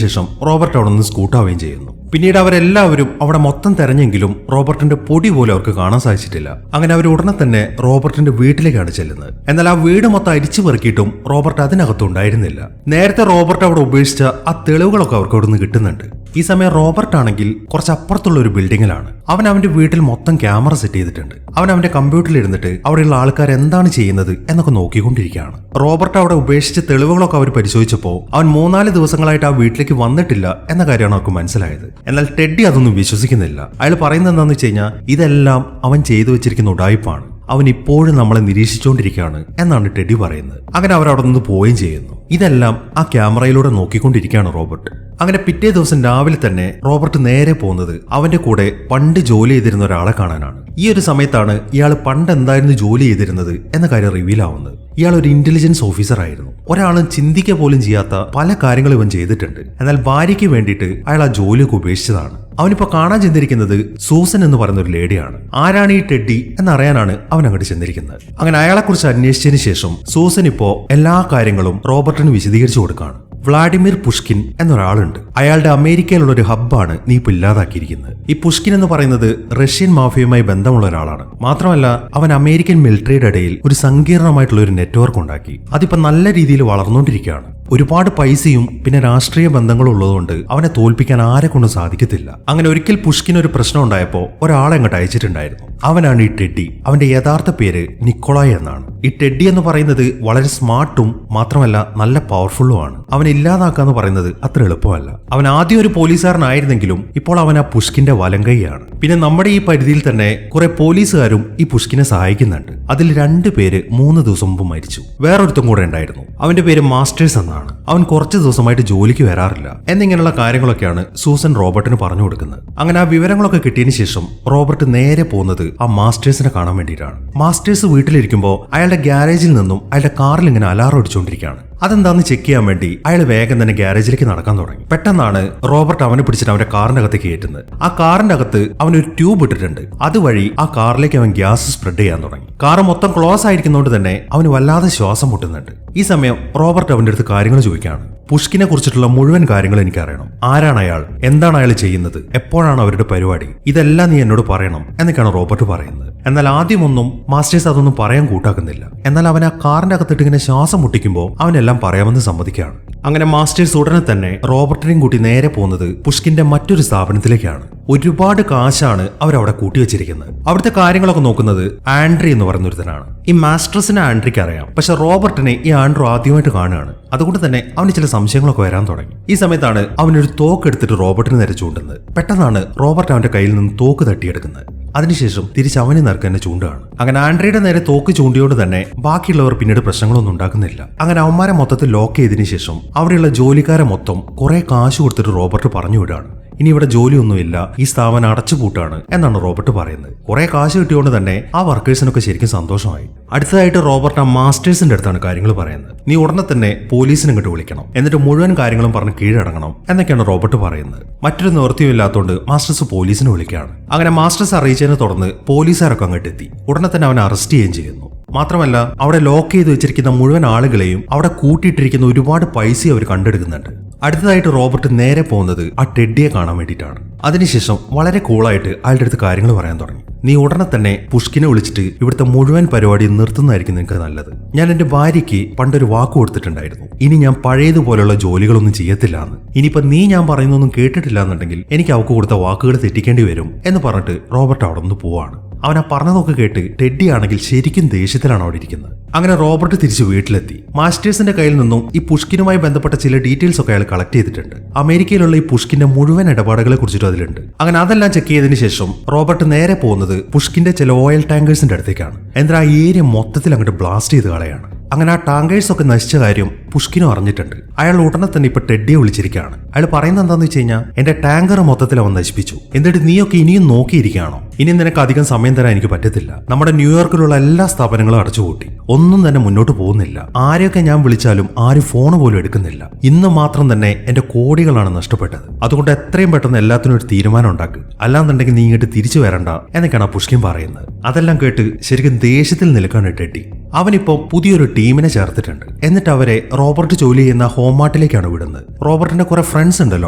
ശേഷം റോബർട്ട് അവിടെ നിന്ന് സ്കൂട്ടാവുകയും ചെയ്യുന്നു. പിന്നീട് അവരെല്ലാവരും അവിടെ മൊത്തം തെരഞ്ഞെങ്കിലും റോബർട്ടിന്റെ പൊടി പോലും അവർക്ക് കാണാൻ സാധിച്ചിട്ടില്ല. അങ്ങനെ അവർ ഉടനെ തന്നെ റോബർട്ടിന്റെ വീട്ടിലേക്കാണ് ചെല്ലുന്നത്. എന്നാൽ ആ വീട് മൊത്തം അരിച്ചു പെറുക്കിയിട്ടും റോബർട്ട് അതിനകത്തുണ്ടായിരുന്നില്ല. നേരത്തെ റോബർട്ട് അവിടെ ഉപേക്ഷിച്ച ആ തെളിവുകളൊക്കെ അവർക്ക് അവിടെ നിന്ന് കിട്ടുന്നുണ്ട്. ഈ സമയം റോബർട്ട് ആണെങ്കിൽ കുറച്ച് അപ്പുറത്തുള്ള ഒരു ബിൽഡിങ്ങിലാണ്. അവൻ അവന്റെ വീട്ടിൽ മൊത്തം ക്യാമറ സെറ്റ് ചെയ്തിട്ടുണ്ട്. അവൻ അവന്റെ കമ്പ്യൂട്ടറിൽ ഇരുന്നിട്ട് അവിടെയുള്ള ആൾക്കാർ എന്താണ് ചെയ്യുന്നത് എന്നൊക്കെ നോക്കിക്കൊണ്ടിരിക്കുകയാണ്. റോബർട്ട് അവിടെ ഉപേക്ഷിച്ച തെളിവുകളൊക്കെ അവർ പരിശോധിച്ചപ്പോൾ അവൻ 3-4 ദിവസങ്ങളായിട്ട് ആ വീട്ടിലേക്ക് വന്നിട്ടില്ല എന്ന കാര്യമാണ് അവർക്ക് മനസ്സിലായത്. എന്നാൽ ടെഡി അതൊന്നും വിശ്വസിക്കുന്നില്ല. അയാൾ പറയുന്നത് എന്താണെന്ന് വെച്ച് കഴിഞ്ഞാൽ ഇതെല്ലാം അവൻ ചെയ്തു വെച്ചിരിക്കുന്ന ഉഡായിപ്പാണ്, അവൻ ഇപ്പോഴും നമ്മളെ നിരീക്ഷിച്ചുകൊണ്ടിരിക്കുകയാണ് എന്നാണ് ടെഡി പറയുന്നത്. അങ്ങനെ അവർ അവിടെ നിന്ന് പോവുകയും ചെയ്യുന്നു. ഇതെല്ലാം ആ ക്യാമറയിലൂടെ നോക്കിക്കൊണ്ടിരിക്കുകയാണ് റോബർട്ട്. അങ്ങനെ പിറ്റേ ദിവസം രാവിലെ തന്നെ റോബർട്ട് നേരെ പോകുന്നത് അവന്റെ കൂടെ പണ്ട് ജോലി ചെയ്തിരുന്ന ഒരാളെ കാണാനാണ്. ഈ ഒരു സമയത്താണ് ഇയാൾ പണ്ട് എന്തായിരുന്നു ജോലി ചെയ്തിരുന്നത് എന്ന കാര്യം റിവീൽ ആവുന്നത്. ഇയാൾ ഒരു ഇന്റലിജൻസ് ഓഫീസർ ആയിരുന്നു. ഒരാളും ചിന്തിക്കുക പോലും ചെയ്യാത്ത പല കാര്യങ്ങളും ഇവൻ ചെയ്തിട്ടുണ്ട്. എന്നാൽ ഭാര്യയ്ക്ക് വേണ്ടിയിട്ട് അയാൾ ആ ജോലിയൊക്കെ ഉപേക്ഷിച്ചതാണ്. അവനിപ്പോ കാണാൻ ചെന്നിരിക്കുന്നത് സൂസൻ എന്ന് പറയുന്ന ഒരു ലേഡിയാണ്. ആരാണ് ഈ ടെഡ്ഡി എന്നറിയാനാണ് അവൻ അങ്ങോട്ട് ചെന്നിരിക്കുന്നത്. അങ്ങനെ അയാളെക്കുറിച്ച് അന്വേഷിച്ചതിന് ശേഷം സൂസൻ ഇപ്പോ എല്ലാ കാര്യങ്ങളും റോബർട്ടിന് വിശദീകരിച്ചു കൊടുക്കുകയാണ്. വ്ളാഡിമിർ പുഷ്കിൻ എന്നൊരാളുണ്ട്. അയാളുടെ അമേരിക്കയിലുള്ള ഒരു ഹബ്ബാണ് നീ ഇപ്പോൾ ഇല്ലാതാക്കിയിരിക്കുന്നത്. ഈ പുഷ്കിൻ എന്ന് പറയുന്നത് റഷ്യൻ മാഫിയുമായി ബന്ധമുള്ള ഒരാളാണ്. മാത്രമല്ല അവൻ അമേരിക്കൻ മിലിറ്ററിയുടെ ഇടയിൽ ഒരു സങ്കീർണമായിട്ടുള്ള ഒരു നെറ്റ്വർക്ക് ഉണ്ടാക്കി. അതിപ്പോ നല്ല രീതിയിൽ വളർന്നുകൊണ്ടിരിക്കുകയാണ്. ഒരുപാട് പൈസയും പിന്നെ രാഷ്ട്രീയ ബന്ധങ്ങളും ഉള്ളതുകൊണ്ട് അവനെ തോൽപ്പിക്കാൻ ആരെ കൊണ്ടും സാധിക്കത്തില്ല. അങ്ങനെ ഒരിക്കൽ പുഷ്കിന് ഒരു പ്രശ്നം ഉണ്ടായപ്പോ ഒരാളെ അങ്ങോട്ട് അയച്ചിട്ടുണ്ടായിരുന്നു. അവനാണ് ഈ ടെഡ്ഡി. അവന്റെ യഥാർത്ഥ പേര് നിക്കോളായ് എന്നാണ്. ഈ ടെഡ്ഡി എന്ന് പറയുന്നത് വളരെ സ്മാർട്ടും മാത്രമല്ല നല്ല പവർഫുള്ളും ആണ്. അവനെ ഇല്ലാതാക്കാന്ന് പറയുന്നത് അത്ര എളുപ്പമല്ല. അവൻ ആദ്യം ഒരു പോലീസുകാരനായിരുന്നെങ്കിലും ഇപ്പോൾ അവൻ ആ പുഷ്കിന്റെ വലങ്കൈയാണ്. പിന്നെ നമ്മുടെ ഈ പരിധിയിൽ തന്നെ കുറെ പോലീസുകാരും ഈ പുഷ്കിനെ സഹായിക്കുന്നുണ്ട്. അതിൽ 2 പേര് 3 ദിവസം മുമ്പ് മരിച്ചു. വേറൊരുത്തും കൂടെ ഉണ്ടായിരുന്നു. അവന്റെ പേര് മാസ്റ്റേഴ്സ് എന്നാണ്. അവൻ കുറച്ച് ദിവസമായിട്ട് ജോലിക്ക് വരാറില്ല എന്നിങ്ങനെയുള്ള കാര്യങ്ങളൊക്കെയാണ് സൂസൻ റോബർട്ടിന് പറഞ്ഞു കൊടുക്കുന്നത്. അങ്ങനെ ആ വിവരങ്ങളൊക്കെ കിട്ടിയതിന് ശേഷം റോബർട്ട് നേരെ പോകുന്നത് ആ മാസ്റ്റേഴ്സിനെ കാണാൻ വേണ്ടിയിട്ടാണ്. മാസ്റ്റേഴ്സ് വീട്ടിലിരിക്കുമ്പോൾ അയാളുടെ ഗ്യാരേജിൽ നിന്നും അയാളുടെ കാറിൽ ഇങ്ങനെ അലാറം അടിച്ചുകൊണ്ടിരിക്കുകയാണ്. അതെന്താന്ന് ചെക്ക് ചെയ്യാൻ വേണ്ടി അയാൾ വേഗം തന്നെ ഗ്യാരേജിലേക്ക് നടക്കാൻ തുടങ്ങി. പെട്ടെന്നാണ് റോബർട്ട് അവനെ പിടിച്ചിട്ട് അവന്റെ കാറിന്റെ അകത്തേക്ക് കയറ്റുന്നത്. ആ കാറിന്റെ അകത്ത് അവനൊരു ട്യൂബ് ഇട്ടിട്ടുണ്ട്. അതുവഴി ആ കാറിലേക്ക് അവൻ ഗ്യാസ് സ്പ്രെഡ് ചെയ്യാൻ തുടങ്ങി. കാറ് മൊത്തം ക്ലോസ് ആയിരിക്കുന്നതുകൊണ്ട് തന്നെ അവന് വല്ലാതെ ശ്വാസം മുട്ടുന്നുണ്ട്. ഈ സമയം റോബർട്ട് അവന്റെ അടുത്ത് കാര്യങ്ങൾ ചോദിക്കുകയാണ്. പുഷ്കിനെ കുറിച്ചിട്ടുള്ള മുഴുവൻ കാര്യങ്ങൾ എനിക്കറിയണം. ആരാണ് അയാൾ, എന്താണ് അയാൾ ചെയ്യുന്നത്, എപ്പോഴാണ് അവരുടെ പരിപാടി, ഇതെല്ലാം നീ എന്നോട് പറയണം എന്നൊക്കെയാണ് റോബർട്ട് പറയുന്നത്. എന്നാൽ ആദ്യമൊന്നും മാസ്റ്റേഴ്സ് അതൊന്നും പറയാൻ കൂട്ടാക്കുന്നില്ല. എന്നാൽ അവൻ ആ കാറിന്റെ അകത്തിട്ട് ഇങ്ങനെ ശ്വാസം മുട്ടിക്കുമ്പോൾ അവനെല്ലാം പറയാമെന്ന് സമ്മതിക്കുകയാണ്. അങ്ങനെ മാസ്റ്റേഴ്സ് ഉടനെ തന്നെ റോബർട്ടിനെയും കൂട്ടി നേരെ പോകുന്നത് പുഷ്കിന്റെ മറ്റൊരു സ്ഥാപനത്തിലേക്കാണ്. ഒരുപാട് കാശാണ് അവരവിടെ കൂട്ടിവെച്ചിരിക്കുന്നത്. അവിടുത്തെ കാര്യങ്ങളൊക്കെ നോക്കുന്നത് ആൻഡ്രി എന്ന് പറയുന്ന ഒരുത്തനാണ്. ഈ മാസ്റ്റേഴ്സിനെ ആൻഡ്രിക്ക് അറിയാം. പക്ഷെ റോബർട്ടിനെ ഈ ആൻഡ്രോ ആദ്യമായിട്ട് കാണുകയാണ്. അതുകൊണ്ട് തന്നെ അവന് ചില സംശയങ്ങളൊക്കെ വരാൻ തുടങ്ങി. ഈ സമയത്താണ് അവനൊരു തോക്ക് എടുത്തിട്ട് റോബർട്ടിന് നേരെ ചൂണ്ടുന്നത്. പെട്ടെന്നാണ് റോബർട്ട് അവന്റെ കയ്യിൽ നിന്ന് തോക്ക് തട്ടിയെടുക്കുന്നത്. അതിനുശേഷം തിരിച്ച് അവന് നേർക്ക് തന്നെ ചൂണ്ടുകയാണ്. അങ്ങനെ ആൻഡ്രിയുടെ നേരെ തോക്ക് ചൂണ്ടിയോട് തന്നെ ബാക്കിയുള്ളവർ പിന്നീട് പ്രശ്നങ്ങളൊന്നും ഉണ്ടാക്കുന്നില്ല. അങ്ങനെ അവന്മാരെ മൊത്തത്തിൽ ലോക്ക് ചെയ്തതിനു ശേഷം അവിടെയുള്ള ജോലിക്കാരെ മൊത്തം കുറെ കാശ് കൊടുത്തിട്ട് റോബർട്ട് പറഞ്ഞു വിടാണ്. ഇനി ഇവിടെ ജോലിയൊന്നുമില്ല, ഈ സ്ഥാപനം അടച്ചുപൂട്ടാണ് എന്നാണ് റോബർട്ട് പറയുന്നത്. കുറെ കാശ് കിട്ടിയോണ്ട് തന്നെ ആ വർക്കേഴ്സിനൊക്കെ ശരിക്കും സന്തോഷമായി. അടുത്തതായിട്ട് റോബർട്ട് ആ മാസ്റ്റേഴ്സിന്റെ അടുത്താണ് കാര്യങ്ങൾ പറയുന്നത്. നീ ഉടനെ തന്നെ പോലീസിനെ ഇങ്ങോട്ട് വിളിക്കണം, എന്നിട്ട് മുഴുവൻ കാര്യങ്ങളും പറഞ്ഞ് കീഴടങ്ങണം എന്നൊക്കെയാണ് റോബർട്ട് പറയുന്നത്. മറ്റൊരു നിവൃത്തിയുമില്ലാത്തതുകൊണ്ട് മാസ്റ്റേഴ്സ് പോലീസിനെ വിളിക്കുകയാണ്. അങ്ങനെ മാസ്റ്റേഴ്സ് അറിയിച്ചതിനെ തുടർന്ന് പോലീസുകാരൊക്കെ അങ്ങോട്ട് എത്തി. ഉടനെ തന്നെ അവനെ അറസ്റ്റ് ചെയ്യുകയും ചെയ്യുന്നു. മാത്രമല്ല അവിടെ ലോക്ക് ചെയ്ത് വെച്ചിരിക്കുന്ന മുഴുവൻ ആളുകളെയും അവിടെ കൂട്ടിയിട്ടിരിക്കുന്ന ഒരുപാട് പൈസ അവർ കണ്ടെടുക്കുന്നുണ്ട്. അടുത്തതായിട്ട് റോബർട്ട് നേരെ പോകുന്നത് ആ ടെഡ്ഡിയെ കാണാൻ വേണ്ടിയിട്ടാണ്. അതിനുശേഷം വളരെ കൂളായിട്ട് അയാളുടെ അടുത്ത് കാര്യങ്ങൾ പറയാൻ തുടങ്ങി. നീ ഉടനെ തന്നെ പുഷ്കിനെ വിളിച്ചിട്ട് ഇവിടുത്തെ മുഴുവൻ പരിപാടി നിർത്തുന്നതായിരിക്കും നിനക്ക് നല്ലത്. ഞാൻ എന്റെ ഭാര്യയ്ക്ക് പണ്ടൊരു വാക്ക് കൊടുത്തിട്ടുണ്ടായിരുന്നു, ഇനി ഞാൻ പഴയതുപോലെയുള്ള ജോലികളൊന്നും ചെയ്യത്തില്ല എന്ന്. ഇനിയിപ്പോ നീ ഞാൻ പറയുന്നൊന്നും കേട്ടിട്ടില്ല എന്നുണ്ടെങ്കിൽ എനിക്ക് അവൾക്ക് കൊടുത്ത വാക്കുകൾ തെറ്റിക്കേണ്ടി വരും എന്ന് പറഞ്ഞിട്ട് റോബർട്ട് അവിടെ നിന്ന് പോവാണ്. അവൻ ആ പറഞ്ഞതൊക്കെ കേട്ട് ടെഡ്ഡി ആണെങ്കിൽ ശരിക്കും ദേഷ്യത്തിലാണ് അവിടെ ഇരിക്കുന്നത്. അങ്ങനെ റോബർട്ട് തിരിച്ച് വീട്ടിലെത്തി. മാസ്റ്റേഴ്സിന്റെ കയ്യിൽ നിന്നും ഈ പുഷ്കിനുമായി ബന്ധപ്പെട്ട ചില ഡീറ്റെയിൽസ് ഒക്കെ അയാൾ കളക്ട് ചെയ്തിട്ടുണ്ട്. അമേരിക്കയിലുള്ള ഈ പുഷ്കിന്റെ മുഴുവൻ ഇടപാടുകളെ കുറിച്ചിട്ട് അതിലുണ്ട്. അങ്ങനെ അതെല്ലാം ചെക്ക് ചെയ്തതിനു ശേഷം റോബർട്ട് നേരെ പോകുന്നത് പുഷ്കിന്റെ ചില ഓയിൽ ടാങ്കേഴ്സിന്റെ അടുത്തേക്കാണ്. എന്നാൽ ആ ഏരിയ മൊത്തത്തിൽ അങ്ങോട്ട് ബ്ലാസ്റ്റ് ചെയ്ത് കളയാണ്. അങ്ങനെ ആ ടാങ്കേഴ്സ് ഒക്കെ നശിച്ച കാര്യം പുഷ്കിനും അറിഞ്ഞിട്ടുണ്ട്. അയാൾ ഉടനെ തന്നെ ഇപ്പൊ ടെഡ്ഡിയെ വിളിച്ചിരിക്കുകയാണ്. അയാൾ പറയുന്നത് എന്താന്ന് വെച്ച് കഴിഞ്ഞാൽ, എന്റെ ടാങ്കർ മൊത്തത്തിൽ അവൻ നശിപ്പിച്ചു, എന്നിട്ട് നീയൊക്കെ ഇനിയും നോക്കിയിരിക്കുകയാണോ? ഇനി നിനക്ക് അധികം സമയം തരാൻ എനിക്ക് പറ്റത്തില്ല. നമ്മുടെ ന്യൂയോർക്കിലുള്ള എല്ലാ സ്ഥാപനങ്ങളും അടച്ചുപൂട്ടി, ഒന്നും തന്നെ മുന്നോട്ട് പോകുന്നില്ല. ആരെയൊക്കെ ഞാൻ വിളിച്ചാലും ആരും ഫോൺ പോലും എടുക്കുന്നില്ല. ഇന്ന് മാത്രം തന്നെ എന്റെ കോടികളാണ് നഷ്ടപ്പെട്ടത്. അതുകൊണ്ട് എത്രയും പെട്ടെന്ന് എല്ലാത്തിനും ഒരു തീരുമാനം ഉണ്ടാക്കുക, അല്ലാന്നുണ്ടെങ്കിൽ നീ ഇങ്ങോട്ട് തിരിച്ചു വരണ്ട എന്നൊക്കെയാണ് ആ പുഷ്കിൻ പറയുന്നത്. അതെല്ലാം കേട്ട് ശരിക്കും ദേഷ്യത്തിൽ നിൽക്കാണ് ടെഡ്ഡി. അവനിപ്പോ പുതിയൊരു ടീമിനെ ചേർത്തിട്ടുണ്ട്. എന്നിട്ട് അവരെ റോബർട്ട് ജോലി ചെയ്യുന്ന ഹോംമാർട്ടിലേക്കാണ് വിടുന്നത്. റോബർട്ടിന്റെ കുറെ ഫ്രണ്ട്സ് ഉണ്ടല്ലോ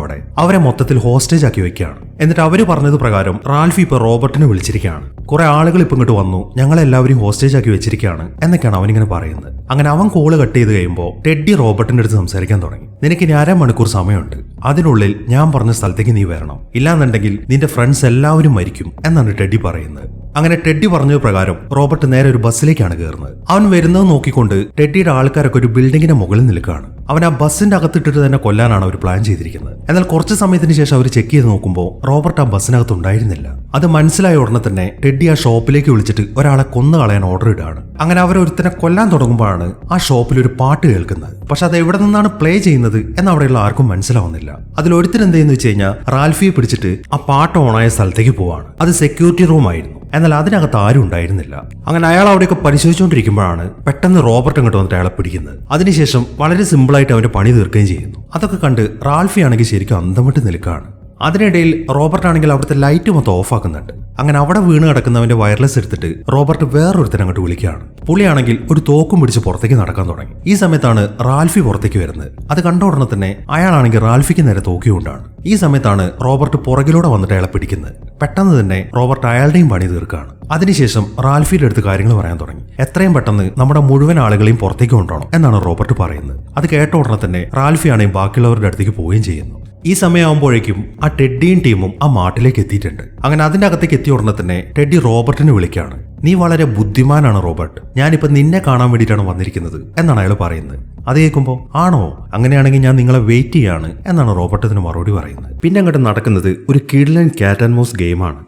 അവിടെ, അവരെ മൊത്തത്തിൽ ഹോസ്റ്റേജ് ആക്കി വെക്കുകയാണ്. എന്നിട്ട് അവര് പറഞ്ഞത് പ്രകാരം റാൽഫി ഇപ്പൊ റോബർട്ടിനെ വിളിച്ചിരിക്കുകയാണ്. കുറെ ആളുകൾ ഇപ്പൊ ഇങ്ങോട്ട് വന്നു, ഞങ്ങളെല്ലാവരും ഹോസ്റ്റേജ് ആക്കി വെച്ചിരിക്കുകയാണ് എന്നൊക്കെയാണ് അവനിങ്ങനെ പറയുന്നത്. അങ്ങനെ അവൻ കോള് കട്ട് ചെയ്ത് കഴിയുമ്പോൾ ടെഡ്ഡി റോബർട്ടിന്റെ അടുത്ത് സംസാരിക്കാൻ തുടങ്ങി. നിനക്ക് ഇനി 1/2 മണിക്കൂർ സമയമുണ്ട്, അതിനുള്ളിൽ ഞാൻ പറഞ്ഞ സ്ഥലത്തേക്ക് നീ വരണം, ഇല്ലാന്നുണ്ടെങ്കിൽ നിന്റെ ഫ്രണ്ട്സ് എല്ലാവരും മരിക്കും എന്നാണ് ടെഡ്ഡി പറയുന്നത്. അങ്ങനെ ടെഡ്ഡി പറഞ്ഞ പ്രകാരം റോബർട്ട് നേരെ ഒരു ബസ്സിലേക്കാണ് കയറുന്നത്. അവൻ വരുന്നത് നോക്കിക്കൊണ്ട് ടെഡ്ഡിയുടെ ആൾക്കാരൊക്കെ ഒരു ബിൽഡിങ്ങിന്റെ മുകളിൽ നിൽക്കുകയാണ്. അവൻ ആ ബസ്സിന്റെ അകത്തിട്ടിട്ട് തന്നെ കൊല്ലാനാണ് അവർ പ്ലാൻ ചെയ്തിരിക്കുന്നത്. എന്നാൽ കുറച്ച് സമയത്തിന് ശേഷം അവർ ചെക്ക് ചെയ്ത് നോക്കുമ്പോൾ റോബർട്ട് ആ ബസ്സിനകത്ത് ഉണ്ടായിരുന്നില്ല. അത് മനസ്സിലായ ഉടനെ തന്നെ ടെഡ്ഡി ആ ഷോപ്പിലേക്ക് വിളിച്ചിട്ട് ഒരാളെ കൊന്നു കളയാൻ ഓർഡർ ഇടുകയാണ്. അങ്ങനെ അവരൊരുത്തനെ കൊല്ലാൻ തുടങ്ങുമ്പോഴാണ് ആ ഷോപ്പിൽ ഒരു പാട്ട് കേൾക്കുന്നത്. പക്ഷെ അത് എവിടെ നിന്നാണ് പ്ലേ ചെയ്യുന്നത് എന്ന് അവിടെയുള്ള ആർക്കും മനസ്സിലാവുന്നില്ല. അതിലൊരുത്തൻ എന്തെന്ന് വെച്ച് കഴിഞ്ഞാൽ റാൽഫിയെ പിടിച്ചിട്ട് ആ പാട്ട് ഓണായ സ്ഥലത്തേക്ക് പോവാണ്. അത് സെക്യൂരിറ്റി റൂം ആയിരുന്നു. എന്നാൽ അതിനകത്ത് ആരും ഉണ്ടായിരുന്നില്ല. അങ്ങനെ അയാൾ അവിടെയൊക്കെ പരിശോധിച്ചുകൊണ്ടിരിക്കുമ്പോഴാണ് പെട്ടെന്ന് റോബർട്ട് അങ്ങോട്ട് വന്നിട്ട് അയാളെ പിടിക്കുന്നത്. അതിനുശേഷം വളരെ സിമ്പിളായിട്ട് അവന്റെ പണി തീർക്കുകയും ചെയ്യുന്നു. അതൊക്കെ കണ്ട് റാൽഫി ആണെങ്കിൽ ശരിക്കും അന്തം വിട്ട് നിൽക്കുകയാണ്. അതിനിടയിൽ റോബർട്ട് ആണെങ്കിൽ അവിടുത്തെ ലൈറ്റ് മൊത്തം ഓഫ് ആക്കുന്നുണ്ട്. അങ്ങനെ അവിടെ വീണ് കിടക്കുന്നവന്റെ വയർലെസ് എടുത്തിട്ട് റോബർട്ട് വേറൊരുത്തൻ അങ്ങോട്ട് വിളിക്കുകയാണ്. പുള്ളിയാണെങ്കിൽ ഒരു തോക്കും പിടിച്ച് പുറത്തേക്ക് നടക്കാൻ തുടങ്ങി. ഈ സമയത്താണ് റാൽഫി പുറത്തേക്ക് വരുന്നത്. അത് കണ്ട ഉടനെ തന്നെ അയാളാണെങ്കിൽ റാൽഫിക്ക് നേരെ തോക്കിക്കൊണ്ടാണ്. ഈ സമയത്താണ് റോബർട്ട് പുറകിലൂടെ വന്നിട്ട് അയാളെ പിടിക്കുന്നത്. പെട്ടെന്ന് തന്നെ റോബർട്ട് അയാളുടെയും പണി തീർക്കുകയാണ്. അതിനുശേഷം റാൽഫിയുടെ അടുത്ത് കാര്യങ്ങൾ പറയാൻ തുടങ്ങി. എത്രയും പെട്ടെന്ന് നമ്മുടെ മുഴുവൻ ആളുകളെയും പുറത്തേക്ക് കൊണ്ടുപോകണം എന്നാണ് റോബർട്ട് പറയുന്നത്. അത് കേട്ട ഉടനെ തന്നെ റാൽഫിയാണെങ്കിൽ ബാക്കിയുള്ളവരുടെ അടുത്തേക്ക് പോവുകയും ചെയ്യുന്നു. ഈ സമയമാകുമ്പോഴേക്കും ആ ടെഡിയും ടീമും ആ മാട്ടിലേക്ക് എത്തിയിട്ടുണ്ട്. അങ്ങനെ അതിന്റെ അകത്തേക്ക് എത്തിയ ഉടനെ തന്നെ ടെഡി റോബർട്ടിനെ വിളിക്കുകയാണ്. നീ വളരെ ബുദ്ധിമാനാണ് റോബർട്ട്, ഞാനിപ്പോ നിന്നെ കാണാൻ വേണ്ടിയിട്ടാണ് വന്നിരിക്കുന്നത് എന്നാണ് അയാൾ പറയുന്നത്. അത് കേൾക്കുമ്പോൾ ആണോ, അങ്ങനെയാണെങ്കിൽ ഞാൻ നിങ്ങളെ വെയിറ്റ് ചെയ്യാണ് എന്നാണ് റോബർട്ട് ഇതിന് മറുപടി പറയുന്നത്. പിന്നെ അങ്ങോട്ട് നടക്കുന്നത് ഒരു കിഡ്ലൻ ക്യാറ്റ് ആൻഡ് മൗസ് ഗെയിമാണ്.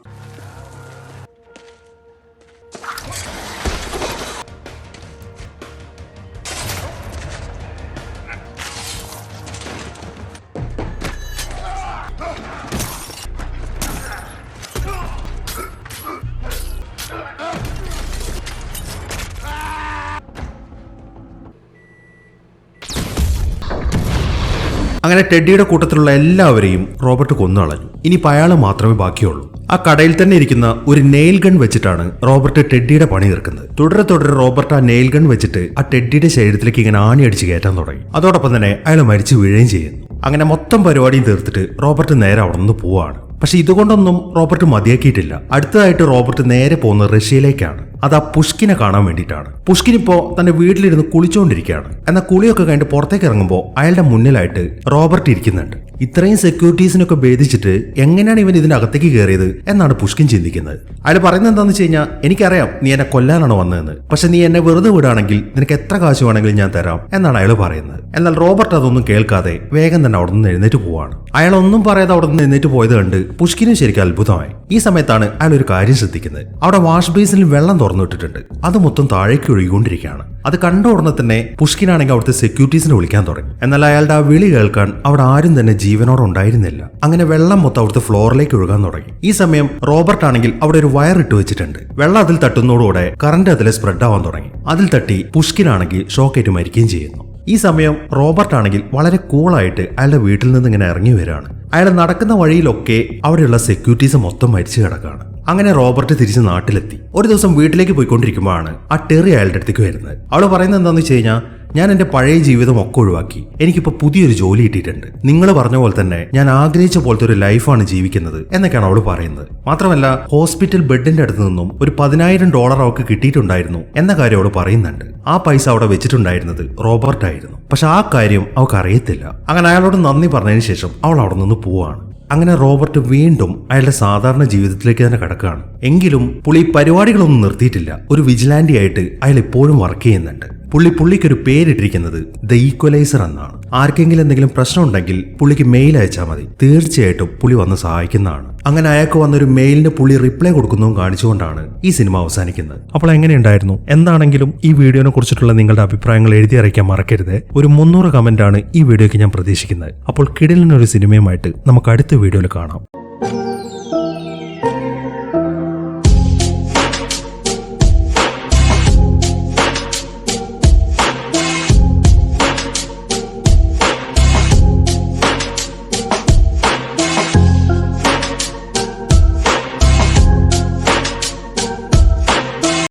അങ്ങനെ ടെഡിയുടെ കൂട്ടത്തിലുള്ള എല്ലാവരെയും റോബർട്ട് കൊന്നുകളഞ്ഞു. ഇനിയിപ്പോൾ അയാൾ മാത്രമേ ബാക്കിയുള്ളൂ. ആ കടയിൽ തന്നെ ഇരിക്കുന്ന ഒരു നെയിൽ ഗൺ വെച്ചിട്ടാണ് റോബർട്ട് ടെഡിയുടെ പണി തീർക്കുന്നത്. തുടരെ റോബർട്ട് ആ നെയിൽ ഗൺ വെച്ചിട്ട് ആ ടെഡിയുടെ ശരീരത്തിലേക്ക് ഇങ്ങനെ ആണി അടിച്ച് കയറ്റാൻ തുടങ്ങി. അതോടൊപ്പം തന്നെ അയാൾ മരിച്ചു വീഴുകയും ചെയ്യുന്നു. അങ്ങനെ മൊത്തം പരിപാടിയും തീർത്തിട്ട് റോബർട്ട് നേരെ അവിടെ നിന്ന് പോവാണ്. പക്ഷെ ഇതുകൊണ്ടൊന്നും റോബർട്ട് മതിയാക്കിയിട്ടില്ല. അടുത്തതായിട്ട് റോബർട്ട് നേരെ പോകുന്നത് റഷ്യയിലേക്കാണ്. അത് ആ പുഷ്കിനെ കാണാൻ വേണ്ടിയിട്ടാണ്. പുഷ്കിൻ ഇപ്പോ തന്റെ വീട്ടിലിരുന്ന് കുളിച്ചുകൊണ്ടിരിക്കുകയാണ്. എന്നാൽ കുളിയൊക്കെ കഴിഞ്ഞിട്ട് പുറത്തേക്ക് ഇറങ്ങുമ്പോൾ അയാളുടെ മുന്നിലായിട്ട് റോബർട്ട് ഇരിക്കുന്നുണ്ട്. ഇത്രയും സെക്യൂരിറ്റീസിനൊക്കെ ഭേദിച്ചിട്ട് എങ്ങനെയാണ് ഇവൻ ഇതിനകത്തേക്ക് കയറിയത് എന്നാണ് പുഷ്കിൻ ചിന്തിക്കുന്നത്. അയാൾ പറയുന്നത് എന്താണെന്ന് വെച്ച് കഴിഞ്ഞാൽ, എനിക്കറിയാം നീ എന്നെ കൊല്ലാനാണ് വന്നതെന്ന്, പക്ഷെ നീ എന്നെ വെറുതെ വിടുകയാണെങ്കിൽ നിനക്ക് എത്ര കാശ് വേണമെങ്കിലും ഞാൻ തരാം എന്നാണ് അയാൾ പറയുന്നത്. എന്നാൽ റോബർട്ട് അതൊന്നും കേൾക്കാതെ വേഗം തന്നെ അവിടെ നിന്ന് എഴുന്നേറ്റ് പോവാണ്. അയാൾ ഒന്നും പറയാതെ അവിടെ നിന്ന് എഴുന്നേറ്റ് പോയത് കണ്ട് പുഷ്കിനും ശരിക്കും അത്ഭുതമായി. ഈ സമയത്താണ് അയാൾ ഒരു കാര്യം ശ്രദ്ധിക്കുന്നത്. അവിടെ വാഷ് ബേസിനിൽ വെള്ളം തുറന്നിട്ടിട്ടുണ്ട്. അത് മൊത്തം താഴേക്ക് ഒഴുകിക്കൊണ്ടിരിക്കുകയാണ്. അത് കണ്ട ഉടനെ തന്നെ പുഷ്കിനാണെങ്കിൽ അവിടുത്തെ സെക്യൂരിറ്റീസിനെ വിളിക്കാൻ തുടങ്ങി. എന്നാൽ അയാളുടെ ആ വിളി കേൾക്കാൻ അവിടെ ആരും തന്നെ ജീവനോടെ ഉണ്ടായിരുന്നില്ല. അങ്ങനെ വെള്ളം മൊത്തം അവിടുത്തെ ഫ്ലോറിലേക്ക് ഒഴുകാൻ തുടങ്ങി. ഈ സമയം റോബർട്ട് ആണെങ്കിൽ അവിടെ ഒരു വയർ ഇട്ട് വെച്ചിട്ടുണ്ട്. വെള്ളം അതിൽ തട്ടുന്നതോടുകൂടെ കറന്റ് അതിൽ സ്പ്രെഡ് ആവാൻ തുടങ്ങി. അതിൽ തട്ടി പുഷ്കിനാണെങ്കിൽ ഷോക്കേറ്റ് മരിക്കുകയും ചെയ്യുന്നു. ഈ സമയം റോബർട്ട് ആണെങ്കിൽ വളരെ കൂളായിട്ട് അയാളുടെ വീട്ടിൽ നിന്ന് ഇങ്ങനെ ഇറങ്ങി വരികയാണ്. അയാൾ നടക്കുന്ന വഴിയിലൊക്കെ അവിടെയുള്ള സെക്യൂരിറ്റീസ് മൊത്തം മരിച്ചു കിടക്കുകയാണ്. അങ്ങനെ റോബർട്ട് തിരിച്ച് നാട്ടിലെത്തി. ഒരു ദിവസം വീട്ടിലേക്ക് പോയിക്കൊണ്ടിരിക്കുമ്പോഴാണ് ആ ടെറി അയാളുടെ അടുത്തേക്ക് വരുന്നത്. അവൾ പറയുന്നത് എന്താണെന്ന് വെച്ച് കഴിഞ്ഞാൽ, ഞാൻ എന്റെ പഴയ ജീവിതം ഒക്കെ ഒഴിവാക്കി, എനിക്കിപ്പോൾ പുതിയൊരു ജോലി കിട്ടിയിട്ടുണ്ട്. നിങ്ങൾ പറഞ്ഞ പോലെ തന്നെ ഞാൻ ആഗ്രഹിച്ച പോലത്തെ ഒരു ലൈഫാണ് ജീവിക്കുന്നത് എന്നൊക്കെയാണ് അവൾ പറയുന്നത്. മാത്രമല്ല ഹോസ്പിറ്റൽ ബെഡിന്റെ അടുത്ത് നിന്നും ഒരു $10,000 അവൾക്ക് കിട്ടിയിട്ടുണ്ടായിരുന്നു എന്ന കാര്യം അവൾ പറയുന്നുണ്ട്. ആ പൈസ അവിടെ വെച്ചിട്ടുണ്ടായിരുന്നത് റോബർട്ട് ആയിരുന്നു. പക്ഷെ ആ കാര്യം അവൾക്ക് അറിയത്തില്ല. അങ്ങനെ അയാളോട് നന്ദി പറഞ്ഞതിന് ശേഷം അവൾ അവിടെ നിന്ന് പോവാണ്. അങ്ങനെ റോബർട്ട് വീണ്ടും അയാളുടെ സാധാരണ ജീവിതത്തിലേക്ക് തന്നെ കിടക്കുകയാണ്. എങ്കിലും പുള്ളി പരിപാടികളൊന്നും നിർത്തിയിട്ടില്ല. ഒരു വിജിലാൻറ്റി ആയിട്ട് അയാൾ ഇപ്പോഴും വർക്ക് ചെയ്യുന്നുണ്ട്. പുള്ളിക്കൊരു പേരിട്ടിരിക്കുന്നത് ദ ഈക്വലൈസർ എന്നാണ്. ആർക്കെങ്കിലും എന്തെങ്കിലും പ്രശ്നം ഉണ്ടെങ്കിൽ പുള്ളിക്ക് മെയിൽ അയച്ചാൽ മതി, തീർച്ചയായിട്ടും പുള്ളി വന്ന് സഹായിക്കുന്നതാണ്. അങ്ങനെ അയാൾക്ക് വന്നൊരു മെയിലിന് പുള്ളി റിപ്ലൈ കൊടുക്കുന്നതും കാണിച്ചുകൊണ്ടാണ് ഈ സിനിമ അവസാനിക്കുന്നത്. അപ്പോൾ എങ്ങനെയുണ്ടായിരുന്നു? എന്താണെങ്കിലും ഈ വീഡിയോനെ കുറിച്ചിട്ടുള്ള നിങ്ങളുടെ അഭിപ്രായങ്ങൾ എഴുതി അറിയിക്കാൻ മറക്കരുത്. ഒരു 300 കമന്റ് ആണ് ഈ വീഡിയോയ്ക്ക് ഞാൻ പ്രതീക്ഷിക്കുന്നത്. അപ്പോൾ കിടിലനൊരു സിനിമയുമായിട്ട് നമുക്ക് അടുത്ത വീഡിയോയിൽ കാണാം.